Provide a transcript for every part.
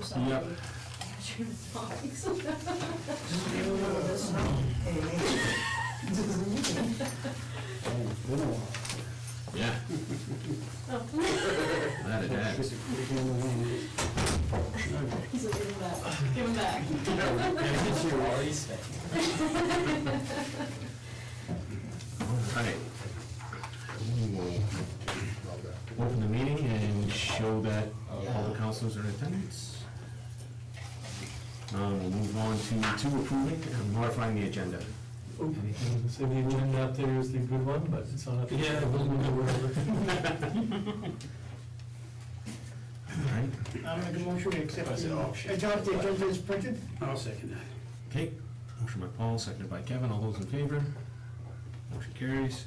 sorry. Yep. I got you in the dogs. Yeah. That it has. He's like, give him back. Give him back. All right. We'll open the meeting and show that all the councilors are in attendance. We'll move on to approving and modifying the agenda. Anything, so the agenda up there is the good one, but it's not up there. Yeah, we'll move it wherever. All right. I'll make a motion to accept the agenda is printed. I'll second that. Okay, motion by Paul, seconded by Kevin. All those in favor? Motion carries.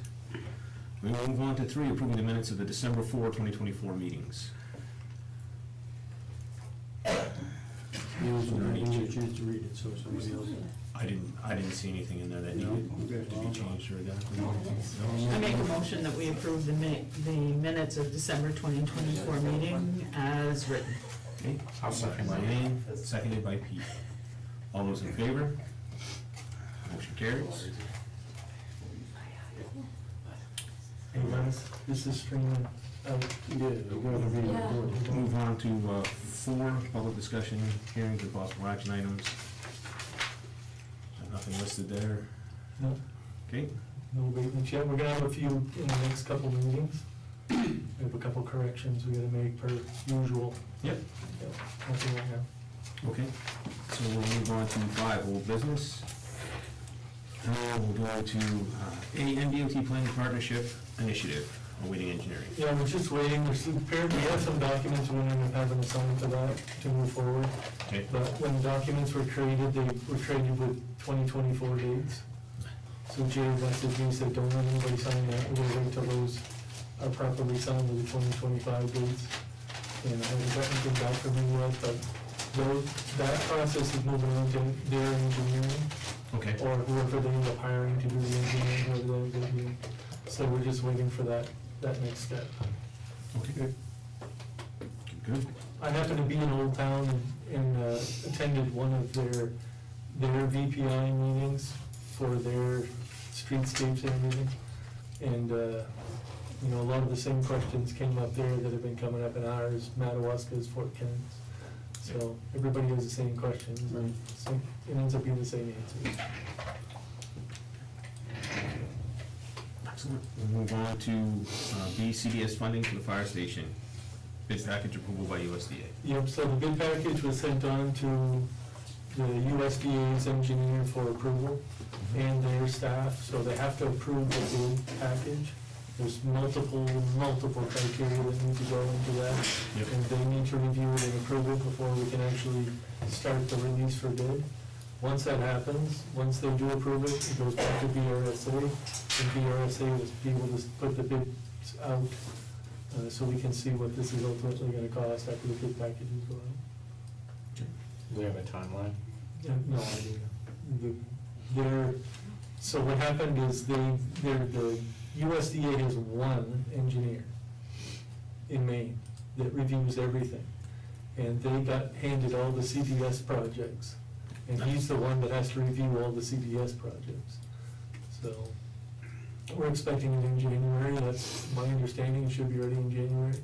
We will move on to 3, approving the minutes of the December 4, 2024 meetings. You didn't get a chance to read it, so somebody else. I didn't see anything in there that needed to be changed or adapted. I make a motion that we approve the minutes of December 2024 meeting as written. Okay, I'll second by Wayne, seconded by Pete. All those in favor? Motion carries. Hey guys, this is streaming out. Yeah, you gotta read Yeah. the board. Move on to 4, public discussion, hearings and possible action items. Nothing listed there. No, Okay, no abatements yet. We're gonna have a few in the next couple meetings. We have a couple corrections we gotta make per usual. Yep. Yep, nothing right now. okay. So we'll move on to 5, old business. We'll go to NDOT Planning Partnership Initiative, awaiting engineering. Yeah, we're just waiting. Apparently, we have some documents we ended up having to sign for that to move forward. Okay. But when the documents were created, they were created with 2024 dates. So Jay messaged me, said, don't let anybody sign that, we're gonna wait till those are properly signed with the 2025 dates. And I haven't got anything back from him yet, but that process is moving on to their engineering, Okay, or whoever they end up hiring to do the engineering, whoever they end up doing. So we're just waiting for that next step. okay. Good. I happened to be in Old Town and attended one of their VPI meetings for their streetscapes and everything. And, you know, a lot of the same questions came up there that have been coming up in ours, Madawaska's, Fort Kent's. So everybody has the same questions, and so it ends up being the same answers. Excellent. We'll move on to BCDS funding for the fire station. Bid package approval by USDA. Yep, so the bid package was sent on to the USDA's engineer for approval and their staff, so they have to approve the bid package. There's multiple criteria that need to go into that. Yep. And they need to review it and approve it before we can actually start the release for bid. Once that happens, once they do approve it, it goes back to BRSA, and BRSA will be able to put the bids out, so we can see what this is ultimately gonna cost after the bid packages go out. Do we have a timeline? Yeah, no idea. So what happened is the USDA has one engineer in Maine that reviews everything. And they got handed all the CDS projects. And he's the one that has to review all the CDS projects. So we're expecting it in January. That's my understanding. It should be ready in January.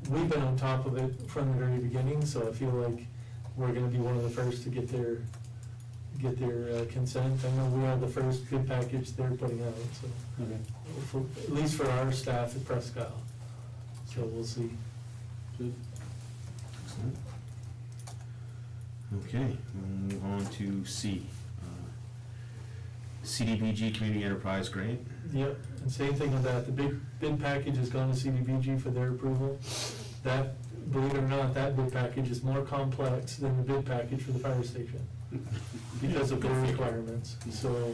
We've been on top of it from the very beginning, so I feel like we're gonna be one of the first to get their consent. I know we are the first bid package they're putting out, so, Okay. at least for our staff at Prescott. So we'll see. Good. Excellent. Okay, we'll move on to C. CDBG Community Enterprise Grant. Yep, and same thing with that. The bid package has gone to CDBG for their approval. That, believe it or not, that bid package is more complex than the bid package for the fire station because of their requirements. So,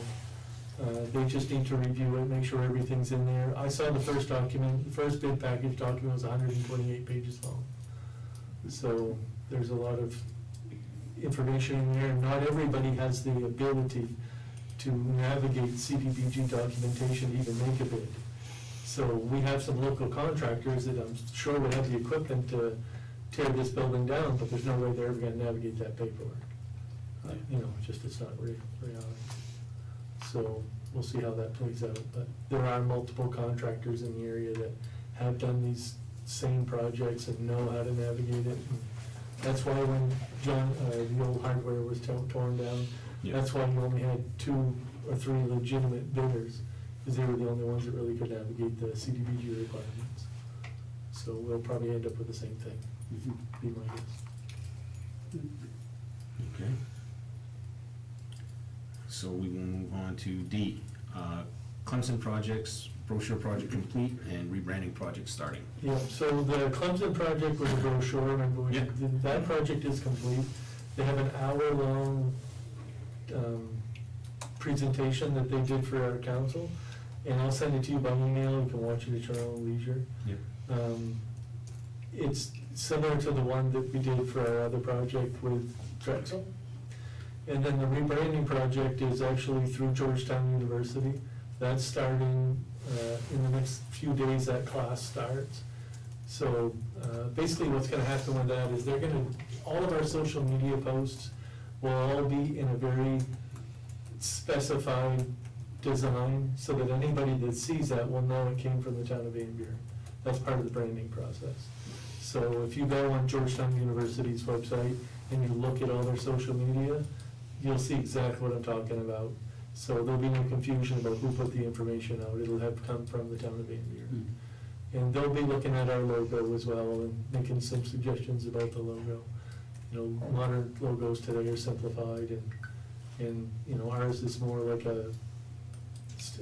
they just need to review it, make sure everything's in there. I saw the first document, the first bid package document was 128 pages long. So, there's a lot of information in there, and not everybody has the ability to navigate CDBG documentation to even make a bid. So we have some local contractors that I'm sure would have the equipment to tear this building down, but there's no way they're ever gonna navigate that paperwork. You know, it's not reality. So, we'll see how that plays out, but there are multiple contractors in the area that have done these same projects and know how to navigate it. And that's why when the old hardware was torn down, Yeah. that's why you only had 2 or 3 legitimate bidders, because they were the only ones that really could navigate the CDBG requirements. So we'll probably end up with the same thing, be my guess. Okay. So we will move on to D, Clemson projects, brochure project complete, and rebranding project starting. Yeah, so the Clemson project was a brochure, remember, Yeah. that project is complete. They have an hour-long presentation that they did for our council, and I'll send it to you by email, you can watch it at your own leisure. Yeah. It's similar to the one that we did for our other project with Drexel. And then the rebranding project is actually through Georgetown University. That's starting in the next few days, that class starts. So basically what's gonna happen with that is all of our social media posts will all be in a very specified design, so that anybody that sees that will know it came from the town of Van Buren. That's part of the branding process. So if you go on Georgetown University's website and you look at all their social media, you'll see exactly what I'm talking about. So there'll be no confusion about who put the information out. It'll have come from the town of Van Buren. And they'll be looking at our logo as well and making some suggestions about the logo. You know, modern logos today are simplified, and you know, ours is more like a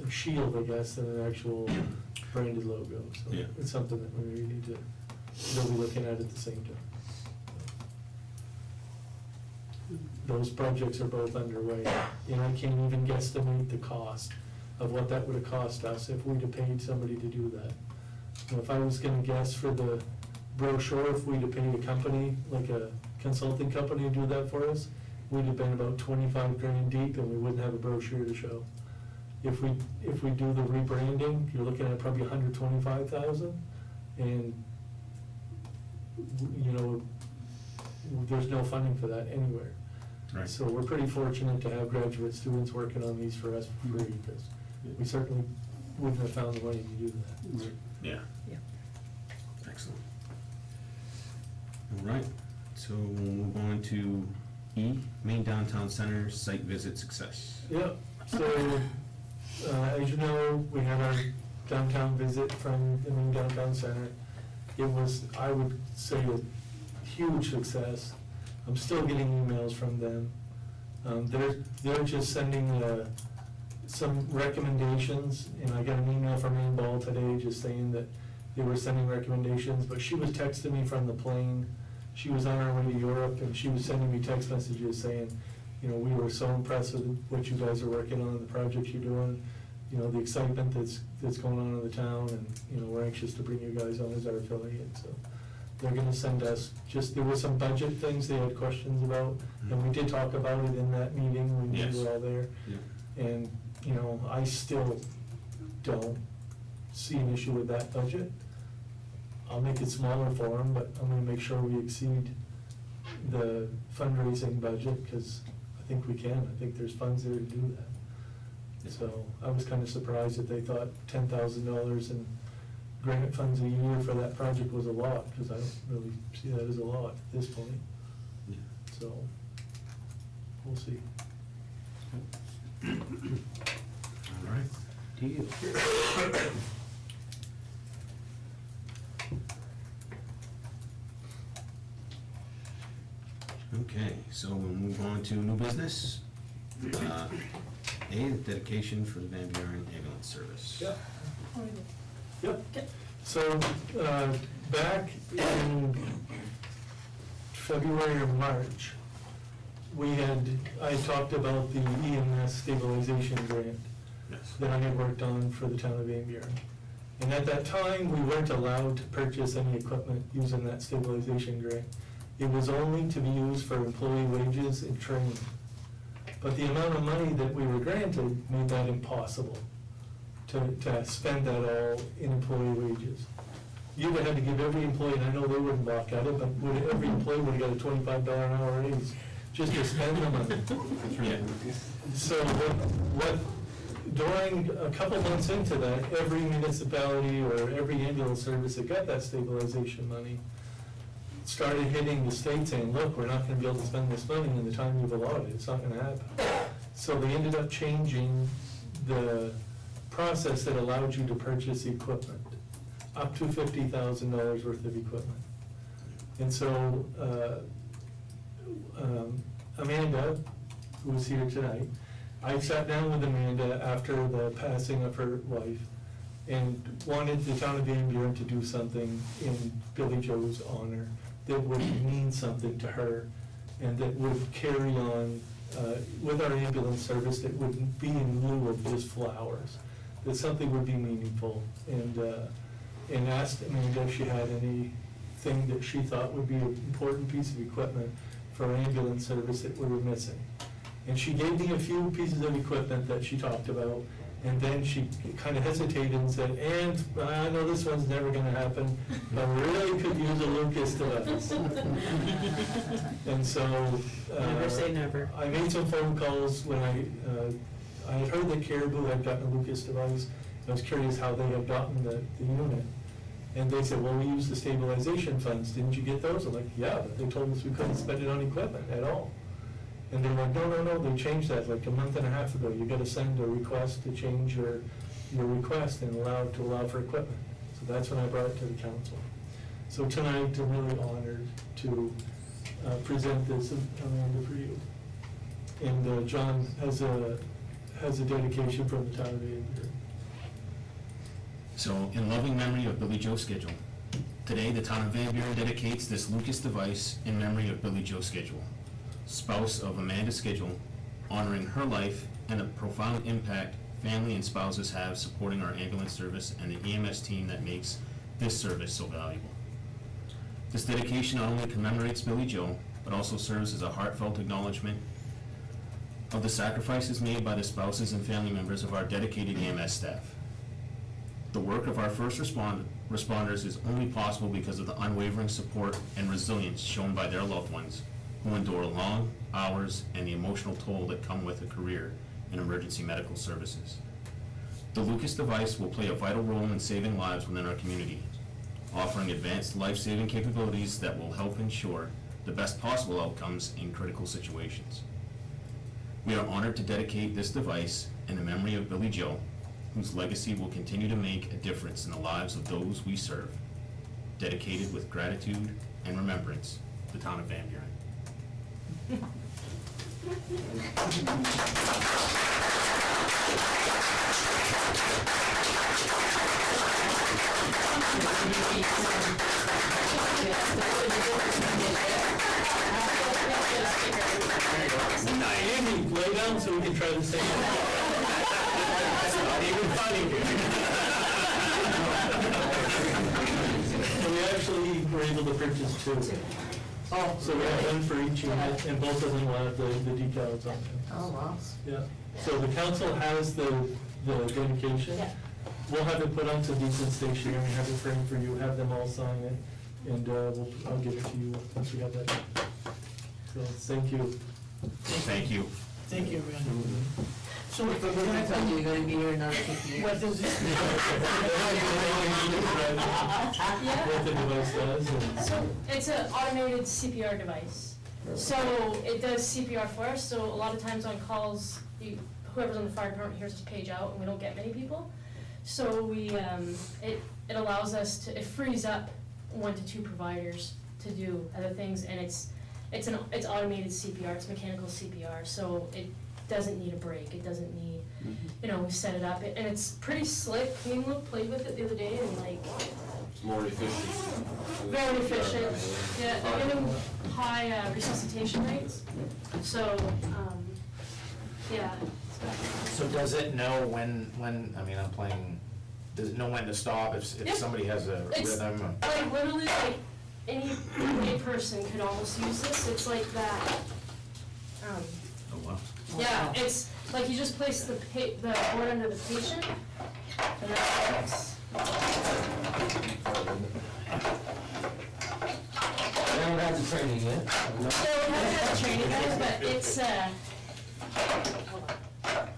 shield, I guess, than an actual branded logo. So Yeah. it's something that we really need to, they'll be looking at the same time. Those projects are both underway, and I can't even guesstimate the cost of what that would have cost us if we'd have paid somebody to do that. You know, if I was gonna guess for the brochure, if we'd have paid a company, like a consulting company to do that for us, we'd have been about 25 grand deep, and we wouldn't have a brochure to show. If we do the rebranding, you're looking at probably 125,000, and you know, there's no funding for that anywhere. Right. So we're pretty fortunate to have graduate students working on these for us for free, because we certainly wouldn't have found the money to do that. Yeah. Yeah. Excellent. All right, so we'll move on to E, main downtown center site visit success. Yeah, so, as you know, we had our downtown visit from the main downtown center. It was, I would say, a huge success. I'm still getting emails from them. They're just sending some recommendations, and I got an email from Ann Ball today just saying that they were sending recommendations, but she was texting me from the plane. She was on her way to Europe, and she was sending me text messages saying, you know, we were so impressed with what you guys are working on, the projects you're doing, you know, the excitement that's going on in the town, and, you know, we're anxious to bring you guys on as our affiliate, so. They're gonna send us, there were some budget things they had questions about, and we did talk about it in that meeting when we Yes. were all there. Yeah. And, you know, I still don't see an issue with that budget. I'll make it smaller for them, but I'm gonna make sure we exceed the fundraising budget, because I think we can. I think there's funds there to do that. So I was kinda surprised that they thought $10,000 in grant funds a year for that project was a lot, because I don't really see that as a lot at this point. Yeah. So, we'll see. All right. Deal. Okay, so we'll move on to new business. A, the dedication for the Van Buren ambulance service. Yep. Yep. So, back in February or March, I talked about the EMS stabilization grant Yes. that I had worked on for the town of Van Buren. And at that time, we weren't allowed to purchase any equipment using that stabilization grant. It was only to be used for employee wages and training. But the amount of money that we were granted made that impossible to spend that all in employee wages. you'd have had to give every employee, and I know they wouldn't balk at it, but every employee would have got a $25 an hour raise just to spend the money. Yeah. So what, during a couple months into that, every municipality or every ambulance service that got that stabilization money started hitting the state saying, look, we're not gonna be able to spend this money in the time you've allotted, it's not gonna happen. So they ended up changing the process that allowed you to purchase equipment, up to $50,000 worth of equipment. And so, Amanda, who was here tonight, I sat down with Amanda after the passing of her wife and wanted the town of Van Buren to do something in Billy Joe's honor that would mean something to her and that would carry on with our ambulance service, that wouldn't be in lieu of just flowers, that something would be meaningful. And asked Amanda if she had anything that she thought would be an important piece of equipment for our ambulance service that we were missing. And she gave me a few pieces of equipment that she talked about, and then she kind of hesitated and said, and I know this one's never gonna happen, but we really could use a Lucas device. And so, Never say never. I made some phone calls when I had heard that Caribou had gotten a Lucas device. I was curious how they had gotten the unit. And they said, well, we use the stabilization funds, didn't you get those? I'm like, yeah, but they told us we couldn't spend it on equipment at all. And they're like, no, they changed that like a month and a half ago. You gotta send a request to change your request and allow for equipment. So that's when I brought it to the council. So tonight, I'm really honored to present this, Amanda, for you. And John has a dedication from the town of Van Buren. So, in loving memory of Billy Joe Schedule, today the town of Van Buren dedicates this Lucas device in memory of Billy Joe Schedule, spouse of Amanda Schedule, honoring her life and the profound impact family and spouses have supporting our ambulance service and the EMS team that makes this service so valuable. This dedication not only commemorates Billy Joe, but also serves as a heartfelt acknowledgement of the sacrifices made by the spouses and family members of our dedicated EMS staff. The work of our first responders is only possible because of the unwavering support and resilience shown by their loved ones, who endure long hours and the emotional toll that come with a career in emergency medical services. The Lucas device will play a vital role in saving lives within our community, offering advanced life-saving capabilities that will help ensure the best possible outcomes in critical situations. We are honored to dedicate this device in the memory of Billy Joe, whose legacy will continue to make a difference in the lives of those we serve. Dedicated with gratitude and remembrance, the town of Van Buren. Amy, lay down so we can try the same. That's not even funny. So we actually were able to purchase two. Oh, So we have one for each unit, and both of them will have the decals on them. Oh, wow. Yeah, so the council has the dedication. Yeah. We'll have it put onto decent stationery, have it framed for you, have them all sign it, and I'll give it to you once we have that. So, thank you. Thank you. Thank you, man. So, I thought you were gonna be here another 50 years. what does this? What the device does, and So it's an automated CPR device. So it does CPR for us, so a lot of times on calls, whoever's on the fire department hears us page out and we don't get many people. So we, it allows us to, it frees up 1 to 2 providers to do other things, and it's automated CPR, it's mechanical CPR, so it doesn't need a break, it doesn't need, we set it up, and it's pretty slick. Me and Luke played with it the other day, and like, It's more efficient. very efficient. Yeah, they're getting high resuscitation rates, so, yeah. So does it know when, does it know when to stop if Yep. somebody has a It's rhythm? like literally like any person could almost use this. It's like that. Oh, wow. Yeah, it's like you just place the board under the patient, and that works. I haven't had the training yet. So we haven't had the training guys, but it's, hold on.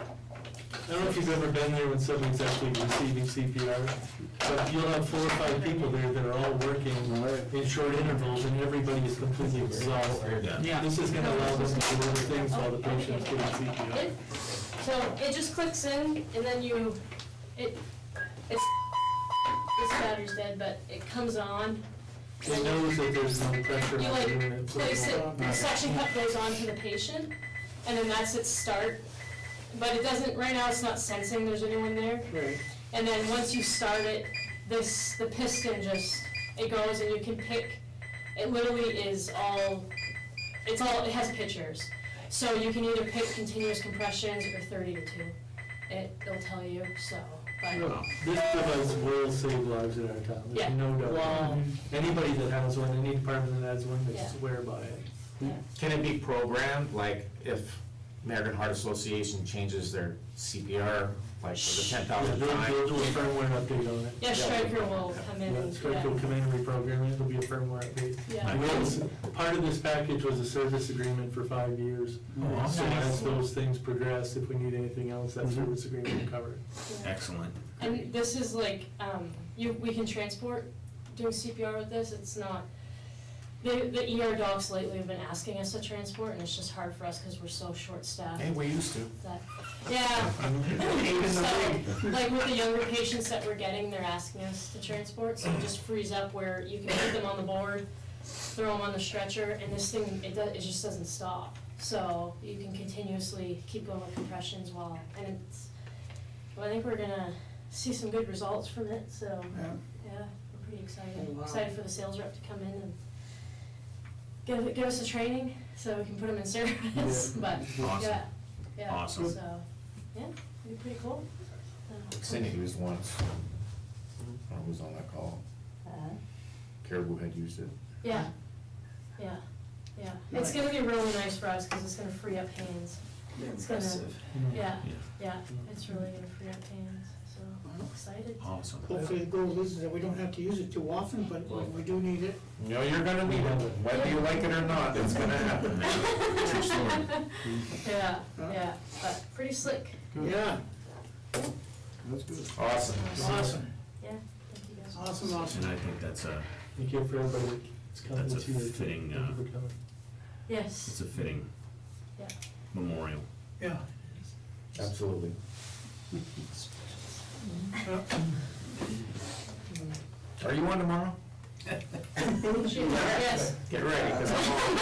I don't know if you've ever been there when somebody's actually receiving CPR, but you'll have 4 or 5 people there that are all working in short intervals, and everybody is completely exhausted. Yeah. Yeah. This is gonna allow them to do other things while the patient's getting CPR. It- So it just clicks in and then it's, this battery's dead, but it comes on. It knows that there's no pressure You on like the unit. so place it it, won't- the suction cup goes on to the patient, and then that's its start. But it doesn't, right now it's not sensing there's anyone there. Right. And then once you start it, the piston just, it goes and you can pick, it literally is all, it has pictures. So you can either pick continuous compressions or 30 to 2. It'll tell you, so, but, This device will save lives at our town, Yeah. there's no doubt. Wow. Anybody that has one, any department that has one, they Yeah. swear by it. yeah. Can it be programmed, like if American Heart Association changes their CPR, like for the 10,000 They'll times? do a firmware update on it. Yeah, Stryker will come in Yeah, and, Stryker will come in and reprogram it, it'll be a firmware update. yeah. And part of this package was a service agreement for 5 years. Oh, So Nice. as those things progress, if we need anything else, that service agreement will cover it. Yeah. Excellent. And this is like, we can transport doing CPR with this, it's not, the ER docs lately have been asking us to transport, and it's just hard for us because we're so short-staffed. Hey, we used to. That, yeah. So, like with the younger patients that we're getting, they're asking us to transport, so it just frees up where you can put them on the board, throw them on the stretcher, and this thing, it just doesn't stop. So you can continuously keep going with compressions while, and it's, well, I think we're gonna see some good results from it, so, Yeah. yeah, we're pretty excited. Oh, wow. Excited for the sales rep to come in and give us the training, so we can put them in service, but, Awesome. yeah, Awesome. so, yeah, it'd be pretty cool. Cindy used once. I was on that call. Caribou had used it. Yeah, yeah, yeah. It's gonna be really nice for us, cause it's gonna free up hands. It's gonna, yeah, yeah, it's really gonna free up hands, so I'm excited. Awesome. Hopefully the goal is that we don't have to use it too often, but when we do need it, You know, you're gonna need it, whether you like it or not, it's gonna happen. True story. Yeah, yeah, but pretty slick. yeah, That's good. Awesome. awesome, Yeah, thank you guys. awesome, awesome. And I think that's a, Thank you for everybody that's coming That's a this year. fitting, Thank you for coming. Yes, it's a fitting yeah. memorial. Yeah. Absolutely. Are you on tomorrow? Yes. Get ready, because I'm on.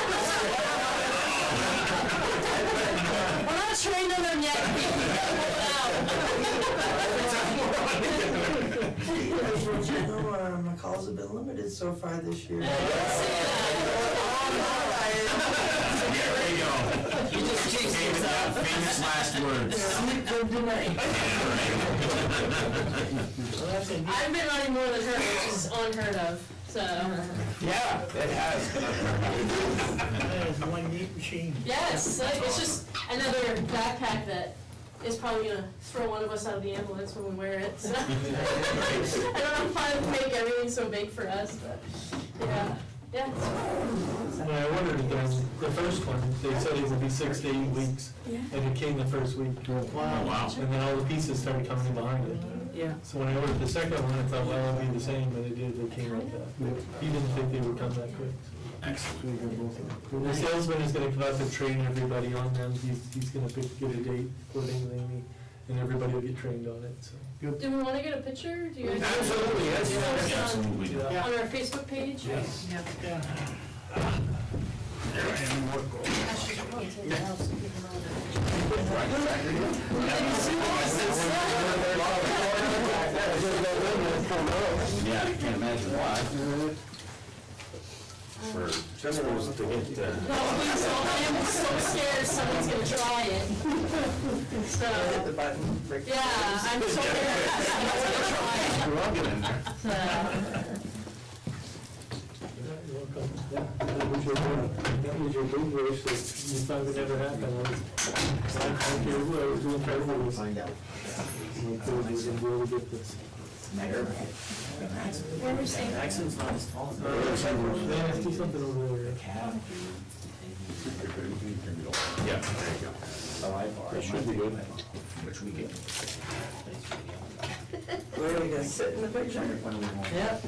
We're not trained on them yet. My calls have been limited so far this year. There you go. You just gave that famous last words. Sleep good tonight. I've been running more than her, which is unheard of, so. Yeah, it has. That is one neat machine. Yes, it's just another backpack that is probably gonna throw one of us out of the ambulance when we wear it, so. I don't know why they make everything so big for us, but, yeah, yeah. When I ordered it, the first one, they said it would be 6 to 8 weeks, Yeah. and it came the first week. Oh, wow. And then all the pieces started coming in behind it. Yeah. So when I ordered the second one, I thought, well, it'll be the same, but it did, they came like that. He didn't think they would come that quick. Excellent. The salesman is gonna come out and train everybody on them, he's gonna get a date, according to Amy, and everybody will get trained on it, so. Do we wanna get a picture? Do you guys? Absolutely, yes. Do you want us on- Absolutely. Yeah. On our Facebook page? Yes. Yeah. Yeah. Actually, I'll probably take it out so people know Yeah, I can't imagine why. We're just supposed to get, No, please don't. I am so scared someone's gonna try it. So, The button. break- yeah, I'm so scared someone's gonna try it. we're all getting there. So, You're welcome. Yeah, that was your big wish that you thought would never happen. I was doing terrible. Find out. My kids was gonna be able to get this. Where are we staying? Jackson's not as tall as Yeah, let's do something over there. Yeah, there you go. That should be good. Which we get. Where are we gonna sit in the picture? Yep.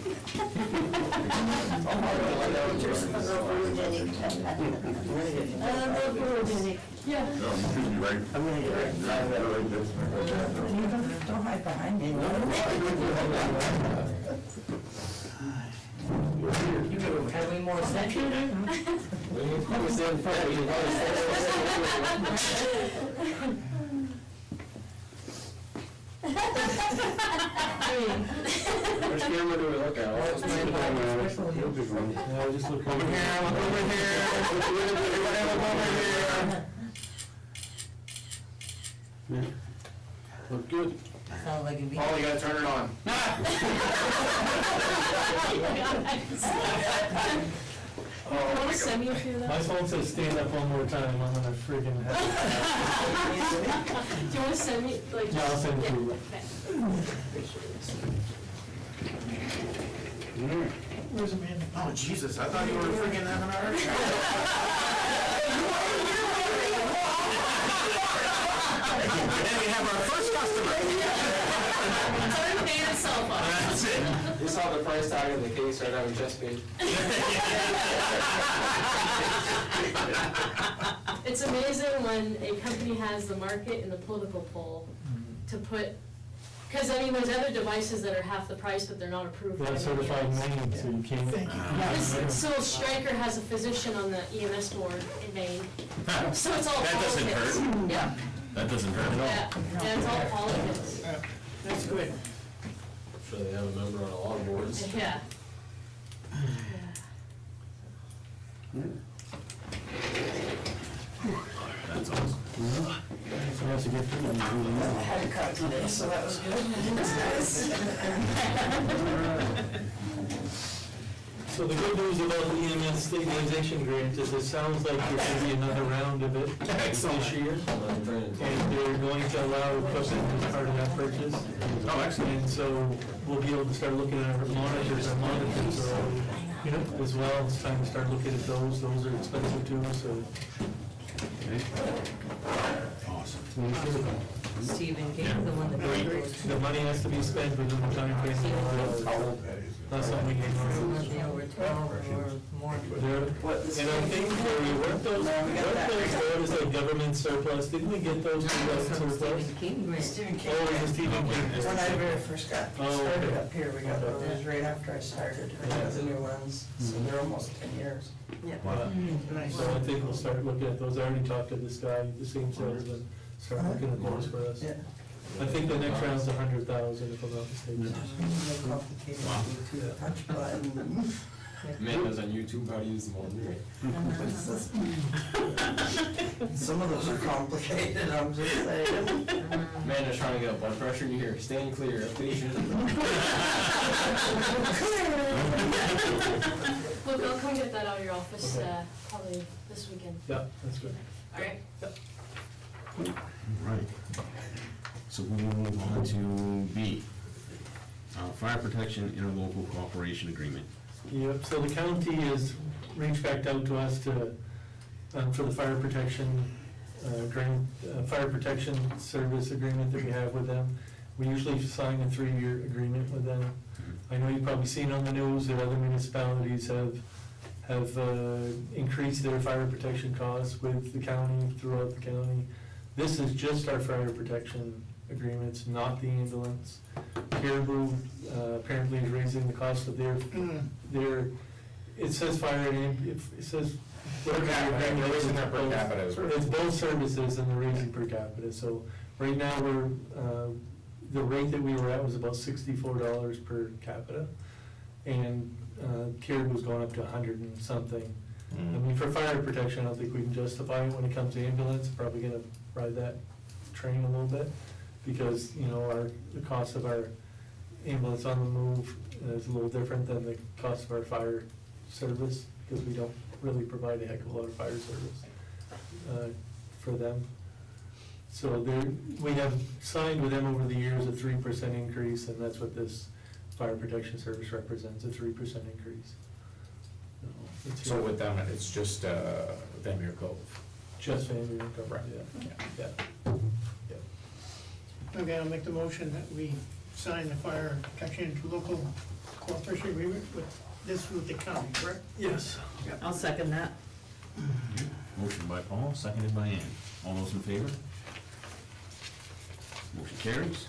Yeah. Don't hide behind me. Are we more central? Which camera do we look at? Yeah, just look over here. Look over here. Everybody look over here. Look good. Sound like it'd be. Oh, you gotta turn it on. Want to send me a few of My those? phone says stand up one more time, I'm gonna friggin' have Do you want to send me, like? Yeah, I'll send it to you. Okay. Where's Amanda? Oh, Jesus, I thought you were freaking having a heart attack. And we have our first customer. Turn Amanda's cell phone. That's it. You saw the price tag in the case right now, we just paid. It's amazing when a company has the market and the political pull to put, because I mean, there's other devices that are half the price, but they're not approved. by that certified anybody else. Maine, so you can't. So Stryker has a physician on the EMS board in Maine, so it's all That doesn't politics. hurt. Yeah, That doesn't hurt at all. yeah, it's all politics, That's good. Sure they have a member on a lot of boards. yeah. That's awesome. So that's a good thing. I had a cut today, so that was good. So the good news about the EMS stabilization grant is it sounds like there's gonna be another round of it this year. And they're going to allow equipment as part of that purchase. Oh, excellent. And so we'll be able to start looking at our monitors are already, as well. It's time to start looking at those. Those are expensive too, so. Awesome. Stephen gave the one that goes. The money has to be spent within the time frame. Not something we can. Over 12 or more. What, this And I think weren't those voted as like government surplus, didn't we get those to surplus? Stephen King grant. Stephen King. Oh, it was Stephen King. When I very first got Oh, started okay. up here, we got those right after I started. I got the new ones, so they're almost 10 years. Yeah. So I think we'll start looking at those. I already talked to this guy, the same salesman, start looking at those for us. Yeah. I think the next round's 100,000 if I'm not mistaken. More complicated to do, touch button. Amanda's on YouTube, how to use them all. Some of those are complicated, I'm just saying. Amanda's trying to get a blood pressure, you hear, staying clear, patient. Look, I'll come get that out of your office, probably this weekend, Yeah, that's good. all right? Right. So we'll move on to B, fire protection interlocal cooperation agreement. Yep, so the county has reached back out to us to, for the fire protection, fire protection service agreement that we have with them. We usually sign a 3-year agreement with them. I know you've probably seen on the news that other municipalities have increased their fire protection costs with the county, throughout the county. This is just our fire protection agreements, not the ambulance. Caribou apparently is raising the cost of their, it says fire and, it says. Per capita, they're raising their per capita as well. It's both services and they're raising per capita, so right now we're, the rate that we were at was about $64 per capita. And Caribou's going up to 100 and something. I mean, for fire protection, I don't think we can justify it when it comes to ambulance, probably gonna ride that train a little bit. Because, the cost of our ambulance on the move is a little different than the cost of our fire service, because we don't really provide a heck of a lot of fire service for them. So we have signed with them over the years a 3% increase, and that's what this Fire Protection Service represents a 3% increase. It's So with them, it's just, Van Buren Cove. just Van Buren Cove, Right. yeah. Okay, I'll make the motion that we sign the fire protection local cooperation agreement with the county, correct? Yes. I'll second that. Motion by Paul, seconded by Ann. All those in favor? Motion carries.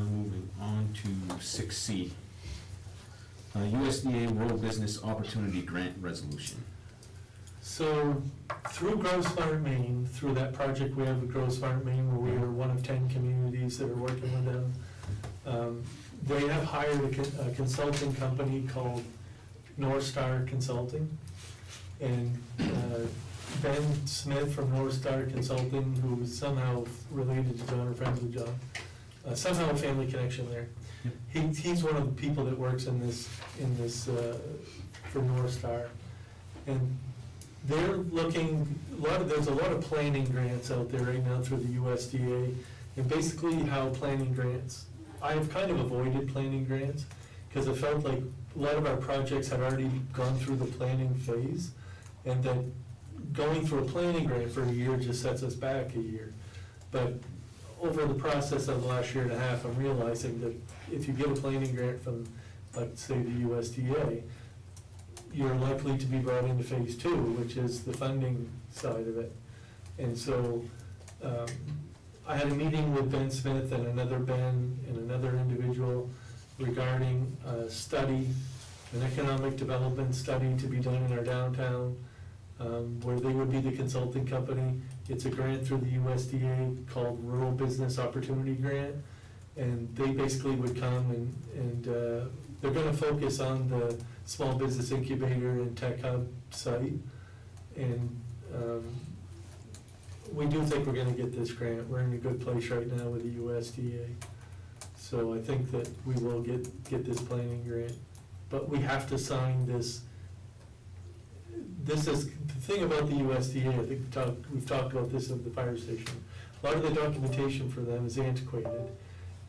Moving on to 6C. USDA Rural Business Opportunity Grant Resolution. So through Grosse Farm Maine, through that project we have with Grosse Farm Maine, where we are one of 10 communities that are working with them, they have hired a consulting company called North Star Consulting. And Ben Smith from North Star Consulting, who is somehow related to John or friends with John, somehow a family connection there. He's one of the people that works in this for North Star. And they're looking, there's a lot of planning grants out there right now through the USDA. And basically how planning grants, I have kind of avoided planning grants because I felt like a lot of our projects had already gone through the planning phase. And that going through a planning grant for a year just sets us back a year. But over the process of the last year and a half, I'm realizing that if you get a planning grant from, like, say, the USDA, you're likely to be brought into phase two, which is the funding side of it. And so, I had a meeting with Ben Smith and another Ben and another individual regarding a study, an economic development study to be done in our downtown, where they would be the consulting company. It's a grant through the USDA called Rural Business Opportunity Grant. And they basically would come and they're gonna focus on the Small Business Incubator and Tech Hub site. And we do think we're gonna get this grant. We're in a good place right now with the USDA. So I think that we will get this planning grant. But we have to sign this. This is, the thing about the USDA, I think we've talked about this at the fire station. A lot of the documentation for them is antiquated.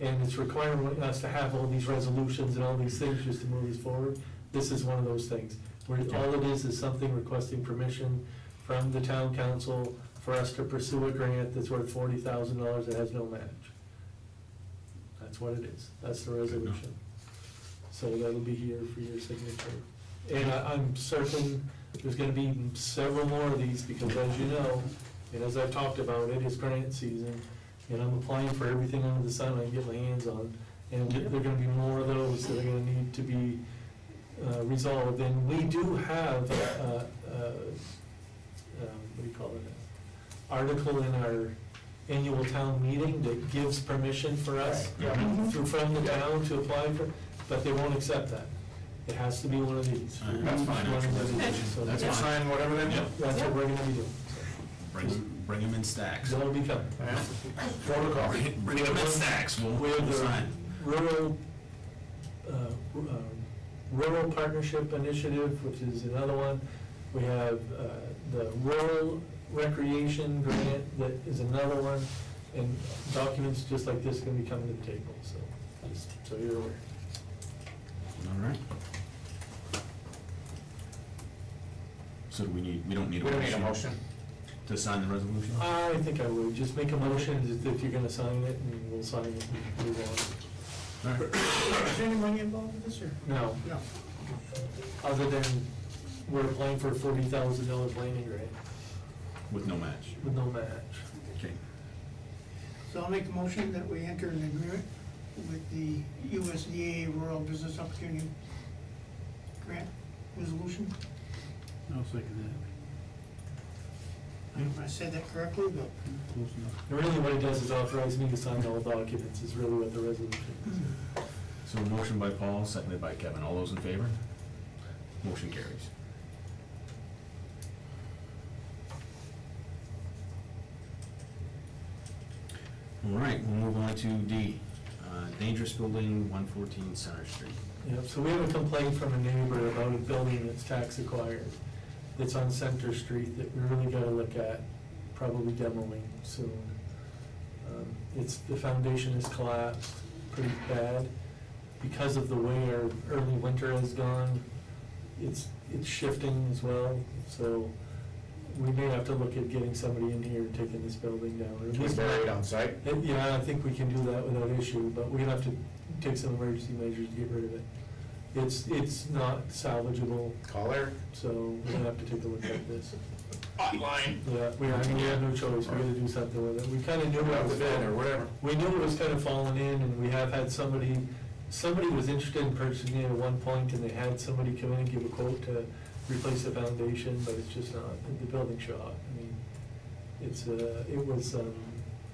And it's requiring us to have all these resolutions and all these things just to move us forward. This is one of those things, where all it is something requesting permission from the town council for us to pursue a grant that's worth $40,000 that has no match. That's what it is. That's the resolution. So that'll be here for your signature. And I'm certain there's gonna be several more of these, because as you know, and as I've talked about, it is grant season. And I'm applying for everything under the sun I can get my hands on. And there are gonna be more of those that are gonna need to be resolved. And we do have, what do you call it? Article in our annual town meeting that gives permission for us from the town to apply for, but they won't accept that. It has to be one of these. That's fine, One of actually. these. So That's that's fine. Sign whatever they do. what we're gonna be doing. Bring them in stacks. That'll be coming. Photocopy. Bring them in stacks, We have the sign. Rural Partnership Initiative, which is another one. We have the Rural Recreation Grant, that is another one. And documents just like this are gonna be coming to the table, so just so you're aware. All right. So do we don't need a We don't motion? need a motion. To sign the resolution? I think I would, just make a motion if you're gonna sign it, and we'll sign it and move All right. Is there any money involved with this, or? on. No, No. other than we're applying for a $40,000 planning grant With no match. with no match. Okay. So I'll make the motion that we enter an agreement with the USDA Rural Business Opportunity Grant Resolution. I'll second I don't know if I said that correctly, but that. Close enough. And really what it does is authorize me to sign all documents, is really what the resolution is. So a motion by Paul, seconded by Kevin. All those in favor? Motion carries. All right, we'll move on to D, dangerous building, 114 Center Street. Yep, so we have a complaint from a neighbor about a building that's tax acquired, that's on Center Street, that we really gotta look at, probably demoing soon. The foundation is collapsed, pretty bad. Because of the way our early winter has gone, it's shifting as well, so we may have to look at getting somebody in here and taking this building down. or at Can we least- bury it on site? Yeah, I think we can do that without issue, but we're gonna have to take some emergency measures to get rid of it. It's not salvageable, Call her? so we're gonna have to take a look at this. Hotline. Yeah, we have no choice, we gotta do something with it. We kinda knew it was Or whatever. we knew it was kind of falling in, and we have had somebody was interested in purchasing it at one point, and they had somebody come in and give a quote to replace the foundation, but it's just not, the building shot. I mean, it was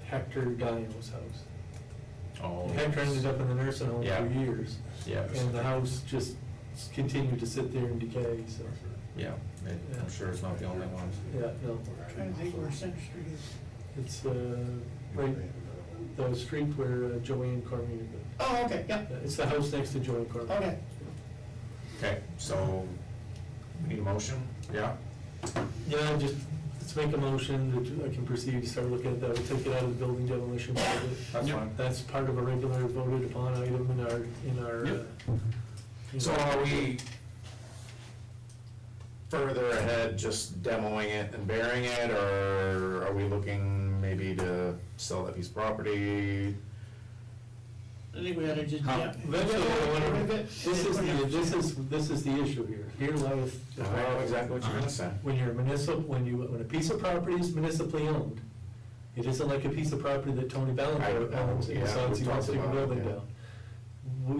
Hector Dino's house. Oh. Hector ended up in the nursing home Yeah. for years, Yeah. and the house just continued to sit there and decay, so, Yeah, I'm sure it's not the only one. yeah, no. Trying to think where Center Street is. It's, right, the street where Joanne Cormier lived. Oh, okay, yeah, Yeah, it's the house next to Joanne Cormier. okay. Okay, so, we need a motion? Yeah? Yeah, just, let's make a motion that I can proceed to start looking at that, we'll take it out of the building demolition budget. That's fine. That's part of a regular voted upon item in our. Yep. So are we further ahead, just demoing it and burying it, or are we looking maybe to sell that piece of property? I think we ought to just, How- yeah. Eventually, this is the issue here. Here lies the I know problem. exactly what you're gonna say. When you're when a piece of property is municipally owned, it isn't like a piece of property that Tony Ballantyne owns and Yeah, decides he we've wants to talked take a about it, building yeah.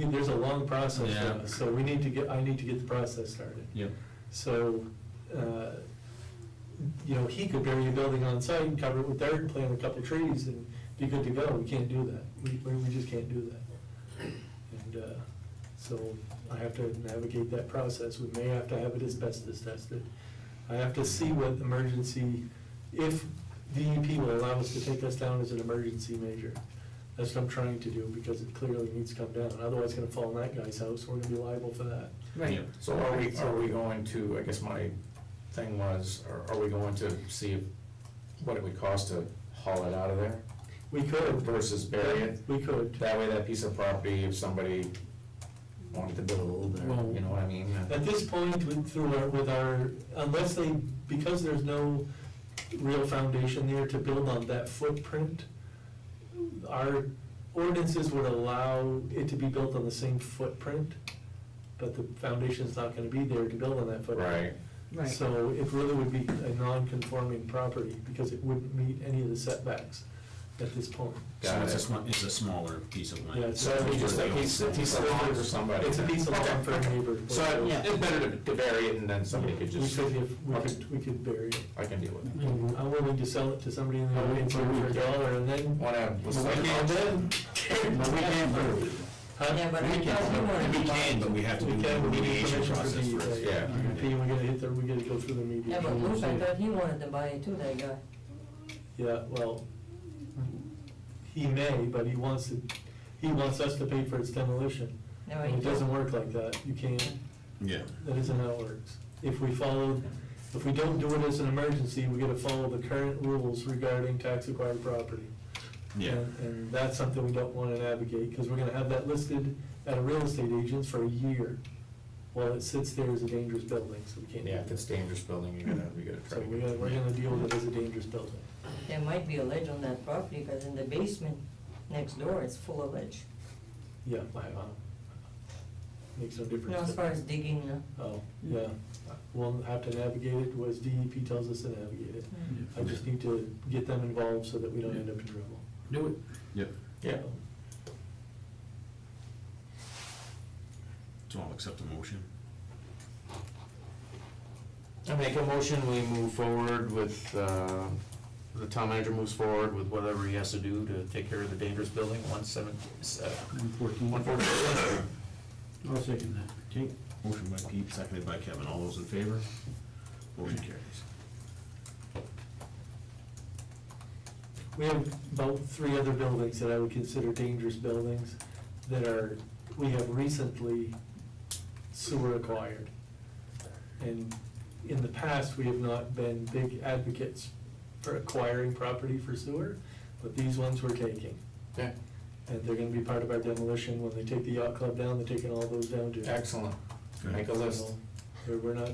down. There's a long process Yeah. for us, so I need to get the process started. Yep. So, he could bury a building on site and cover it with dirt and plant a couple trees and be good to go. We can't do that. We just can't do that. And, so I have to navigate that process. We may have to have it asbestos tested. I have to see what emergency, if DEP will allow us to take us down as an emergency measure. That's what I'm trying to do, because it clearly needs to come down. Otherwise, it's gonna fall in that guy's house, we're gonna be liable for that. Right. So are we going to, I guess my thing was, are we going to see what it would cost to haul it out of there We could. versus bury it? We could. That way that piece of property, if somebody wanted to build, or, you know what I mean? At this point, unless because there's no real foundation there to build on that footprint, our ordinances would allow it to be built on the same footprint, but the foundation's not gonna be there to build on that footprint. Right. Right. So it really would be a non-conforming property, because it wouldn't meet any of the setbacks at this point. So Got it's it. it's a smaller piece of land. Yeah, it's- So we just a piece of land for somebody. It's a piece of land for a neighbor. So Yeah. it's better to bury it and then somebody could We just, we could bury it. I can deal with it. And I'm willing to sell it to somebody in the audience for $1, and then. Wanna, let's And then. But we can't prove it. Huh? Yeah, but I We thought you wanted to We buy can, but we have to do We the can, we need mediation permission for process the, first. Yeah. we gotta go through the mediation. Yeah, but Luke, I thought he wanted to buy it too, that guy. Yeah, well, he may, but he wants us to pay for its demolition. No, And he it doesn't work like that, you can't, Yeah. that isn't how it works. If we don't do it as an emergency, we gotta follow the current rules regarding tax acquired property. Yeah. And that's something we don't wanna navigate, because we're gonna have that listed at a real estate agent's for a year, while it sits there as a dangerous building, so we can't. Yeah, if it's dangerous building, we gotta try So to we're get. gonna deal with it as a dangerous building. There might be a ledge on that property, because in the basement next door, it's full of ledge. Yeah, makes no difference. No, as far as digging, Oh, yeah, we'll have to navigate it as DEP tells us to navigate it. I just need to get them involved so that we don't end up in trouble. Do it. Yep. Yeah. So I'll accept the motion. I make a motion, we move forward with, the town manager moves forward with whatever he has to do to take care of the dangerous building, 114. 114. I'll second that. Okay, motion by Pete, seconded by Kevin. All those in favor? Motion carries. We have about 3 other buildings that I would consider dangerous buildings that we have recently sewer acquired. And in the past, we have not been big advocates for acquiring property for sewer, but these ones we're taking. Okay. And they're gonna be part of our demolition. When they take the yacht club down, they're taking all those down too. Excellent. Good. Make a list. We're not,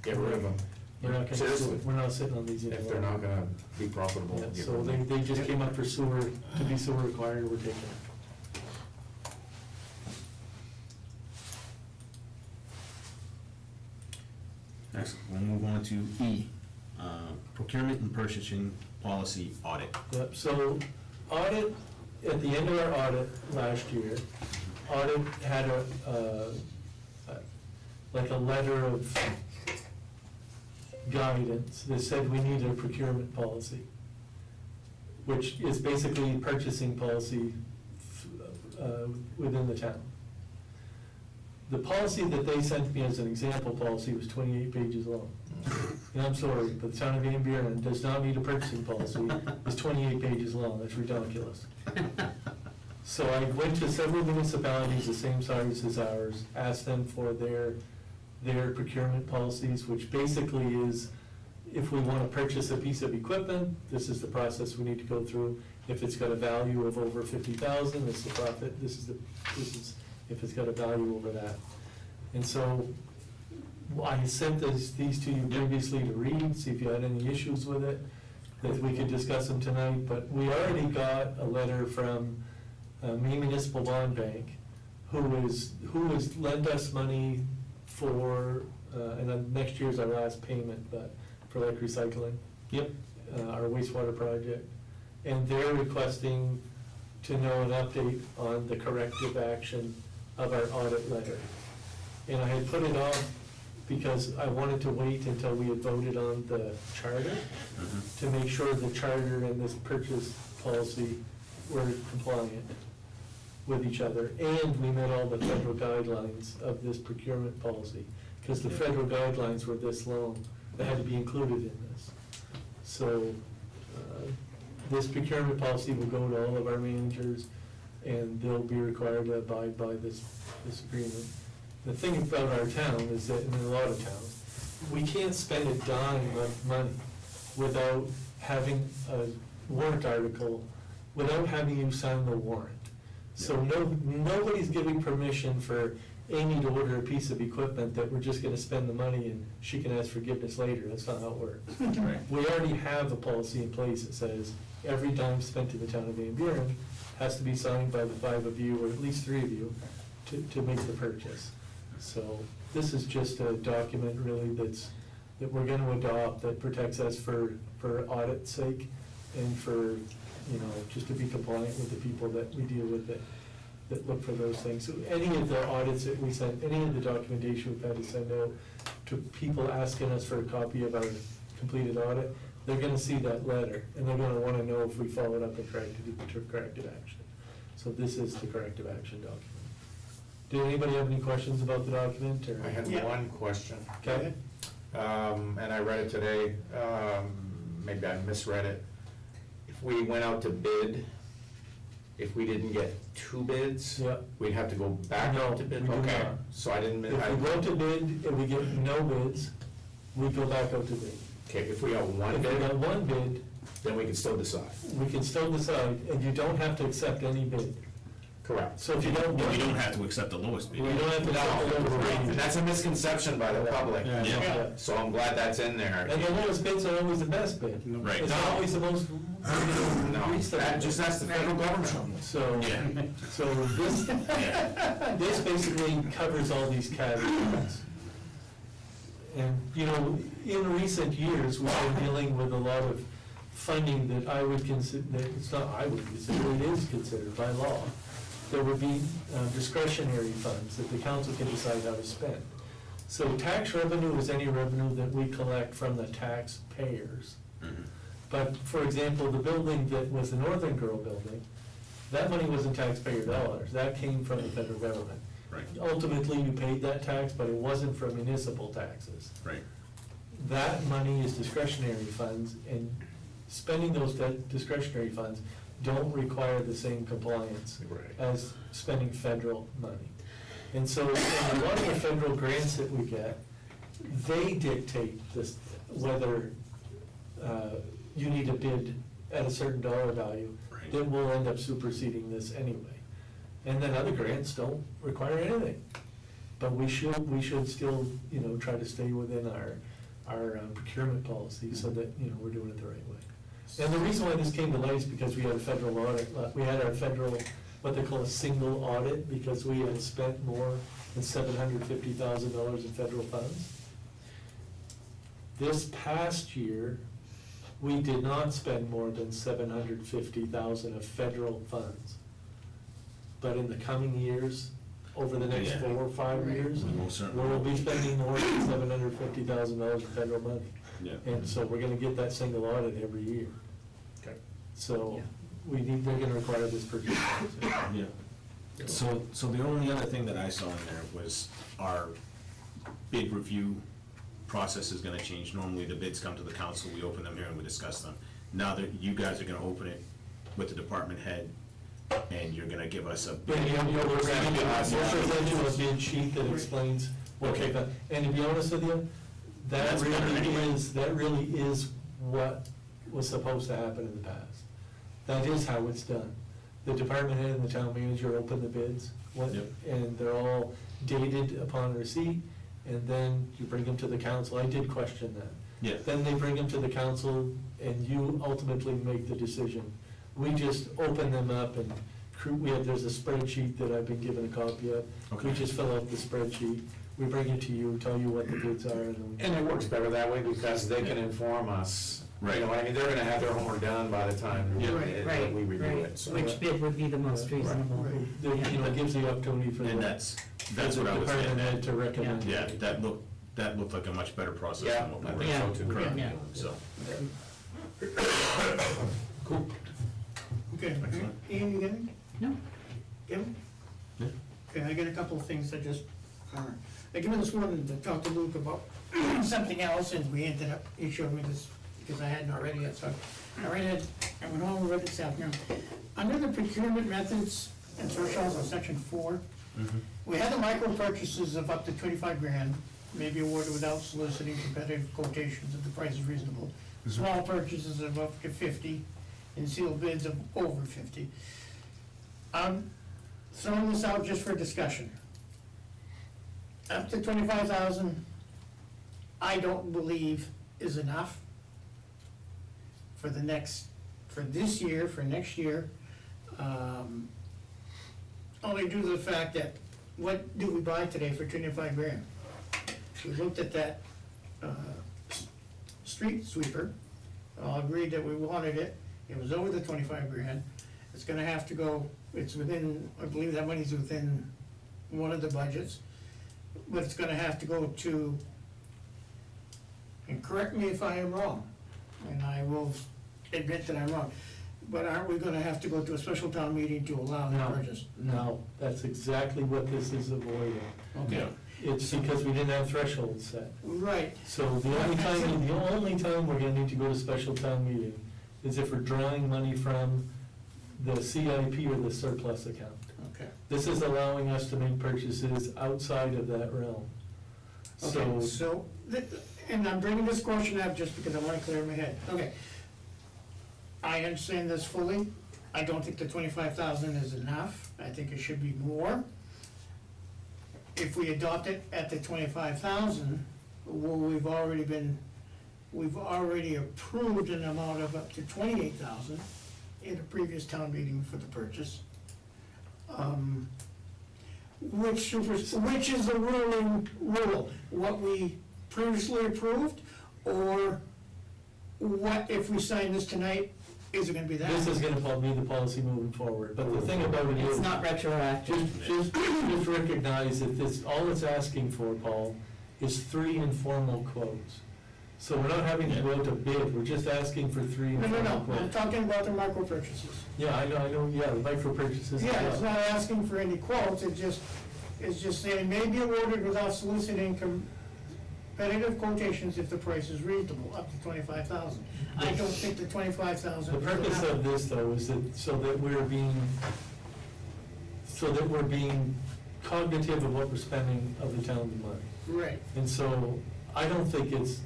Get rid of them. we're not gonna, Seriously. we're not sitting on these anymore. If they're not gonna be profitable, Yeah, get so rid of them. they just came up for sewer, to be sewer required, we're taking it. Excellent. We'll move on to E, procurement and purchasing policy audit. Yep, so audit, at the end of our audit last year, audit had like a letter of guidance that said we need a procurement policy, which is basically purchasing policy within the town. The policy that they sent me as an example policy was 28 pages long. And I'm sorry, but the town of Van Buren does not need a purchasing policy. It's 28 pages long, that's ridiculous. So I went to several municipalities the same size as ours, asked them for their procurement policies, which basically is, if we want to purchase a piece of equipment, this is the process we need to go through. If it's got a value of over 50,000, this is the profit, this is if it's got a value over that. And so I sent these to you previously to read, see if you had any issues with it, that we could discuss them tonight, but we already got a letter from Maine Municipal Bond Bank, who is lend us money for, and then next year's our last payment, but for like recycling. Yep. Our wastewater project. And they're requesting to know an update on the corrective action of our audit letter. And I had put it off because I wanted to wait until we had voted on the charter to make sure the charter and this purchase policy were compliant with each other. And we met all the federal guidelines of this procurement policy, because the federal guidelines were this long, that had to be included in this. So, this procurement policy will go to all of our managers, and they'll be required to abide by this agreement. The thing about our town is that, in a lot of towns, we can't spend a dime of money without having a warrant article, without having you sign the warrant. So nobody's giving permission for Amy to order a piece of equipment that we're just gonna spend the money and she can ask forgiveness later. That's not how it works. Right. We already have a policy in place that says every dime spent in the town of Van Buren has to be signed by the 5 of you, or at least 3 of you, to make the purchase. So this is just a document really that we're gonna adopt, that protects us for audit's sake and for, just to be compliant with the people that we deal with that look for those things. So any of the audits that we send, any of the documentation we've had to send out to people asking us for a copy of our completed audit, they're gonna see that letter, and they're gonna wanna know if we followed up and took corrective action. So this is the corrective action document. Did anybody have any questions about the document, or? I had Yeah. one question, Okay. and I read it today, maybe I misread it. If we went out to bid, if we didn't get 2 bids, Yeah. we'd have to go back No, out to bid? we do Okay, not. so I didn't, If we go to bid and we get no bids, we go back out to bid. okay, if we got one If we got bid, one bid, then we can still decide. we can still decide, and you don't have to accept any bid. Correct. So if you don't. Well, you don't have to accept the lowest bid. We don't have to accept the lowest bid. And that's a misconception by the public. Yeah. Yeah. So I'm glad that's in there. And the lowest bids are always the best bid. Right. It's not always the most, No, that, just that's the federal government. So, Yeah. so this basically covers all these categories. And, in recent years, we've been dealing with a lot of funding that I would consider, it's not I would consider, it is considered by law. There would be discretionary funds that the council can decide how to spend. So tax revenue is any revenue that we collect from the taxpayers. Mhm. But, for example, the building that was the Northern Girl building, that money wasn't taxpayer dollars, that came from the federal government. Right, Ultimately, you paid that tax, but it wasn't from municipal taxes. right. That money is discretionary funds, and spending those discretionary funds don't require the same compliance Right. as spending federal money. And so, in a lot of the federal grants that we get, they dictate this, whether you need a bid at a certain dollar value. Right. then we'll end up superseding this anyway. And then other grants don't require anything. But we should still, you know, try to stay within our procurement policy so that, you know, we're doing it the right way. And the reason why this came to light is because we had a federal audit, we had our federal, what they call a single audit, because we had spent more than $750,000 in federal funds. This past year, we did not spend more than $750,000 of federal funds. But in the coming years, over the next Yeah. 4 or 5 years, We will certainly. we'll be spending more than $750,000 in federal money. Yeah. And so we're gonna get that single audit every year. Okay. So they're gonna require this purchase. Yeah. So the only other thing that I saw in there was our bid review process is gonna change. Normally, the bids come to the council, we open them here and we discuss them. Now that you guys are gonna open it with the department head, and you're gonna give us a bid. We'll present you a bid sheet that explains, okay, but, and to be honest with you, That's better anyway. that really is what was supposed to happen in the past. That is how it's done. The department head and the town manager open the bids, Yep. and they're all dated upon receipt, and then you bring them to the council. I did question that. Yeah. Then they bring them to the council, and you ultimately make the decision. We just open them up and there's a spreadsheet that I've been given a copy of. We Okay. just fill out the spreadsheet, we bring it to you, tell you what the bids are, and then. And it works better that way because they can inform us. Right. You know, I mean, they're gonna have their homework done by the time Yeah. Right, we review right. it, so. Which bid would be the most reasonable? They, you know, gives the opportunity for. And the- that's for what the I was department getting head at. to recommend. Yeah, that looked like a much better process Yeah, than what I we think were so too. currently Yeah. doing, so. Cool. Okay, Excellent. Ian, you got any? No. Kevin? Yeah. Okay, I got a couple of things that just, I came in this morning to talk to Luke about something else, and we ended up, he showed me this, because I hadn't already yet, so I read it, I went home and read it this afternoon. Under the procurement methods and thresholds on section 4, we had the micro purchases of up to 25 grand, may be awarded without soliciting competitive quotations if the price is reasonable. Small purchases of up to 50, and sealed bids of over 50. I'm throwing this out just for discussion. Up to 25,000, I don't believe is enough for this year, for next year. Only due to the fact that, what do we buy today for 25 grand? We looked at that, street sweeper, all agreed that we wanted it, it was over the 25 grand. It's gonna have to go, it's within, I believe that money's within one of the budgets, but it's gonna have to go to, and correct me if I am wrong, and I will admit that I'm wrong, but aren't we gonna have to go to a special town meeting to allow the No. purchase? No, that's exactly what this is avoiding. Okay, It's because we didn't have thresholds set. right, So the only time we're gonna need to go to special town meeting is if we're drawing money from the CIP or the surplus account. okay. This is allowing us to make purchases outside of that realm. Okay, so, and I'm bringing this question up just because I want to clear my head. Okay. I understand this fully. I don't think the 25,000 is enough. I think it should be more. If we adopt it at the 25,000, well, we've already approved an amount of up to 28,000 in a previous town meeting for the purchase. Which is the ruling rule, what we previously approved, or what, if we sign this tonight, is it gonna be that? This is gonna be the policy moving forward, but the thing about it is. It's not retroactive. Just recognize that this, all it's asking for, Paul, is 3 informal quotes. So we're not having to go out to bid, we're just asking for 3 No, informal I'm quotes. talking about the micro purchases. Yeah, I know, yeah, the micro purchases. Yeah, it's not asking for any quotes, it's just saying may be awarded without soliciting competitive quotations if the price is reasonable, up to 25,000. I don't think the 25,000 The is purpose enough. of this, though, is that, so that we're being cognitive of what we're spending of the town's money. Right, And so, I don't think it's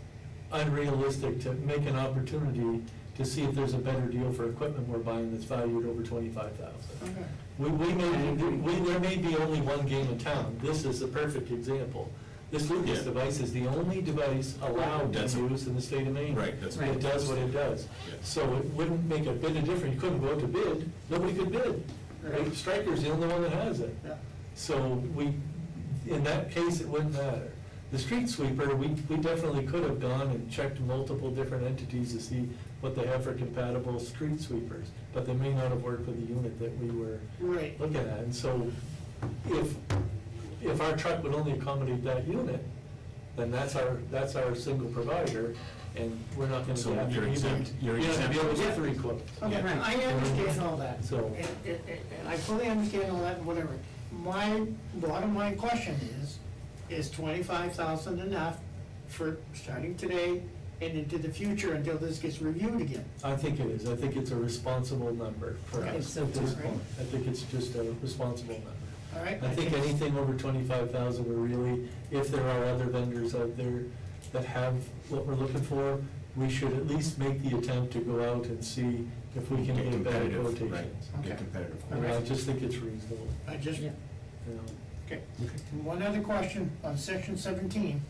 unrealistic to make an opportunity to see if there's a better deal for equipment we're buying that's valued over 25,000. Okay. There may be only one game in town. This is a perfect example. This Lucas Yeah. device is the only device allowed That's- to use in the state of Maine. Right, that's. It does what it does. Yeah. So it wouldn't make a bit of difference. You couldn't go out to bid. Nobody could bid. Right? Stryker's the only one that has it. Yeah. So in that case, it wouldn't matter. The street sweeper, we definitely could have gone and checked multiple different entities to see what they have for compatible street sweepers, but they may not have worked with the unit that we were Right. looking at. And so if our truck would only accommodate that unit, then that's our single provider, and we're not gonna So have to you're even, exempt- you're you have to be able to get exempt. 3 quotes. Okay, Right. I understand all that. So- And I fully understand all that and whatever. My bottom line question is 25,000 enough for starting today and into the future until this gets reviewed again? I think it is. I think it's a responsible number for Okay. us at this point. I think it's just a responsible number. All right? I think anything over 25,000, we're really, if there are other vendors out there that have what we're looking for, we should at least make the attempt to go out and see if we can Get get better competitive, quotations. right, Okay. get competitive. I mean, I just think it's reasonable, I just, Yeah. you know. okay. One other question on section 17,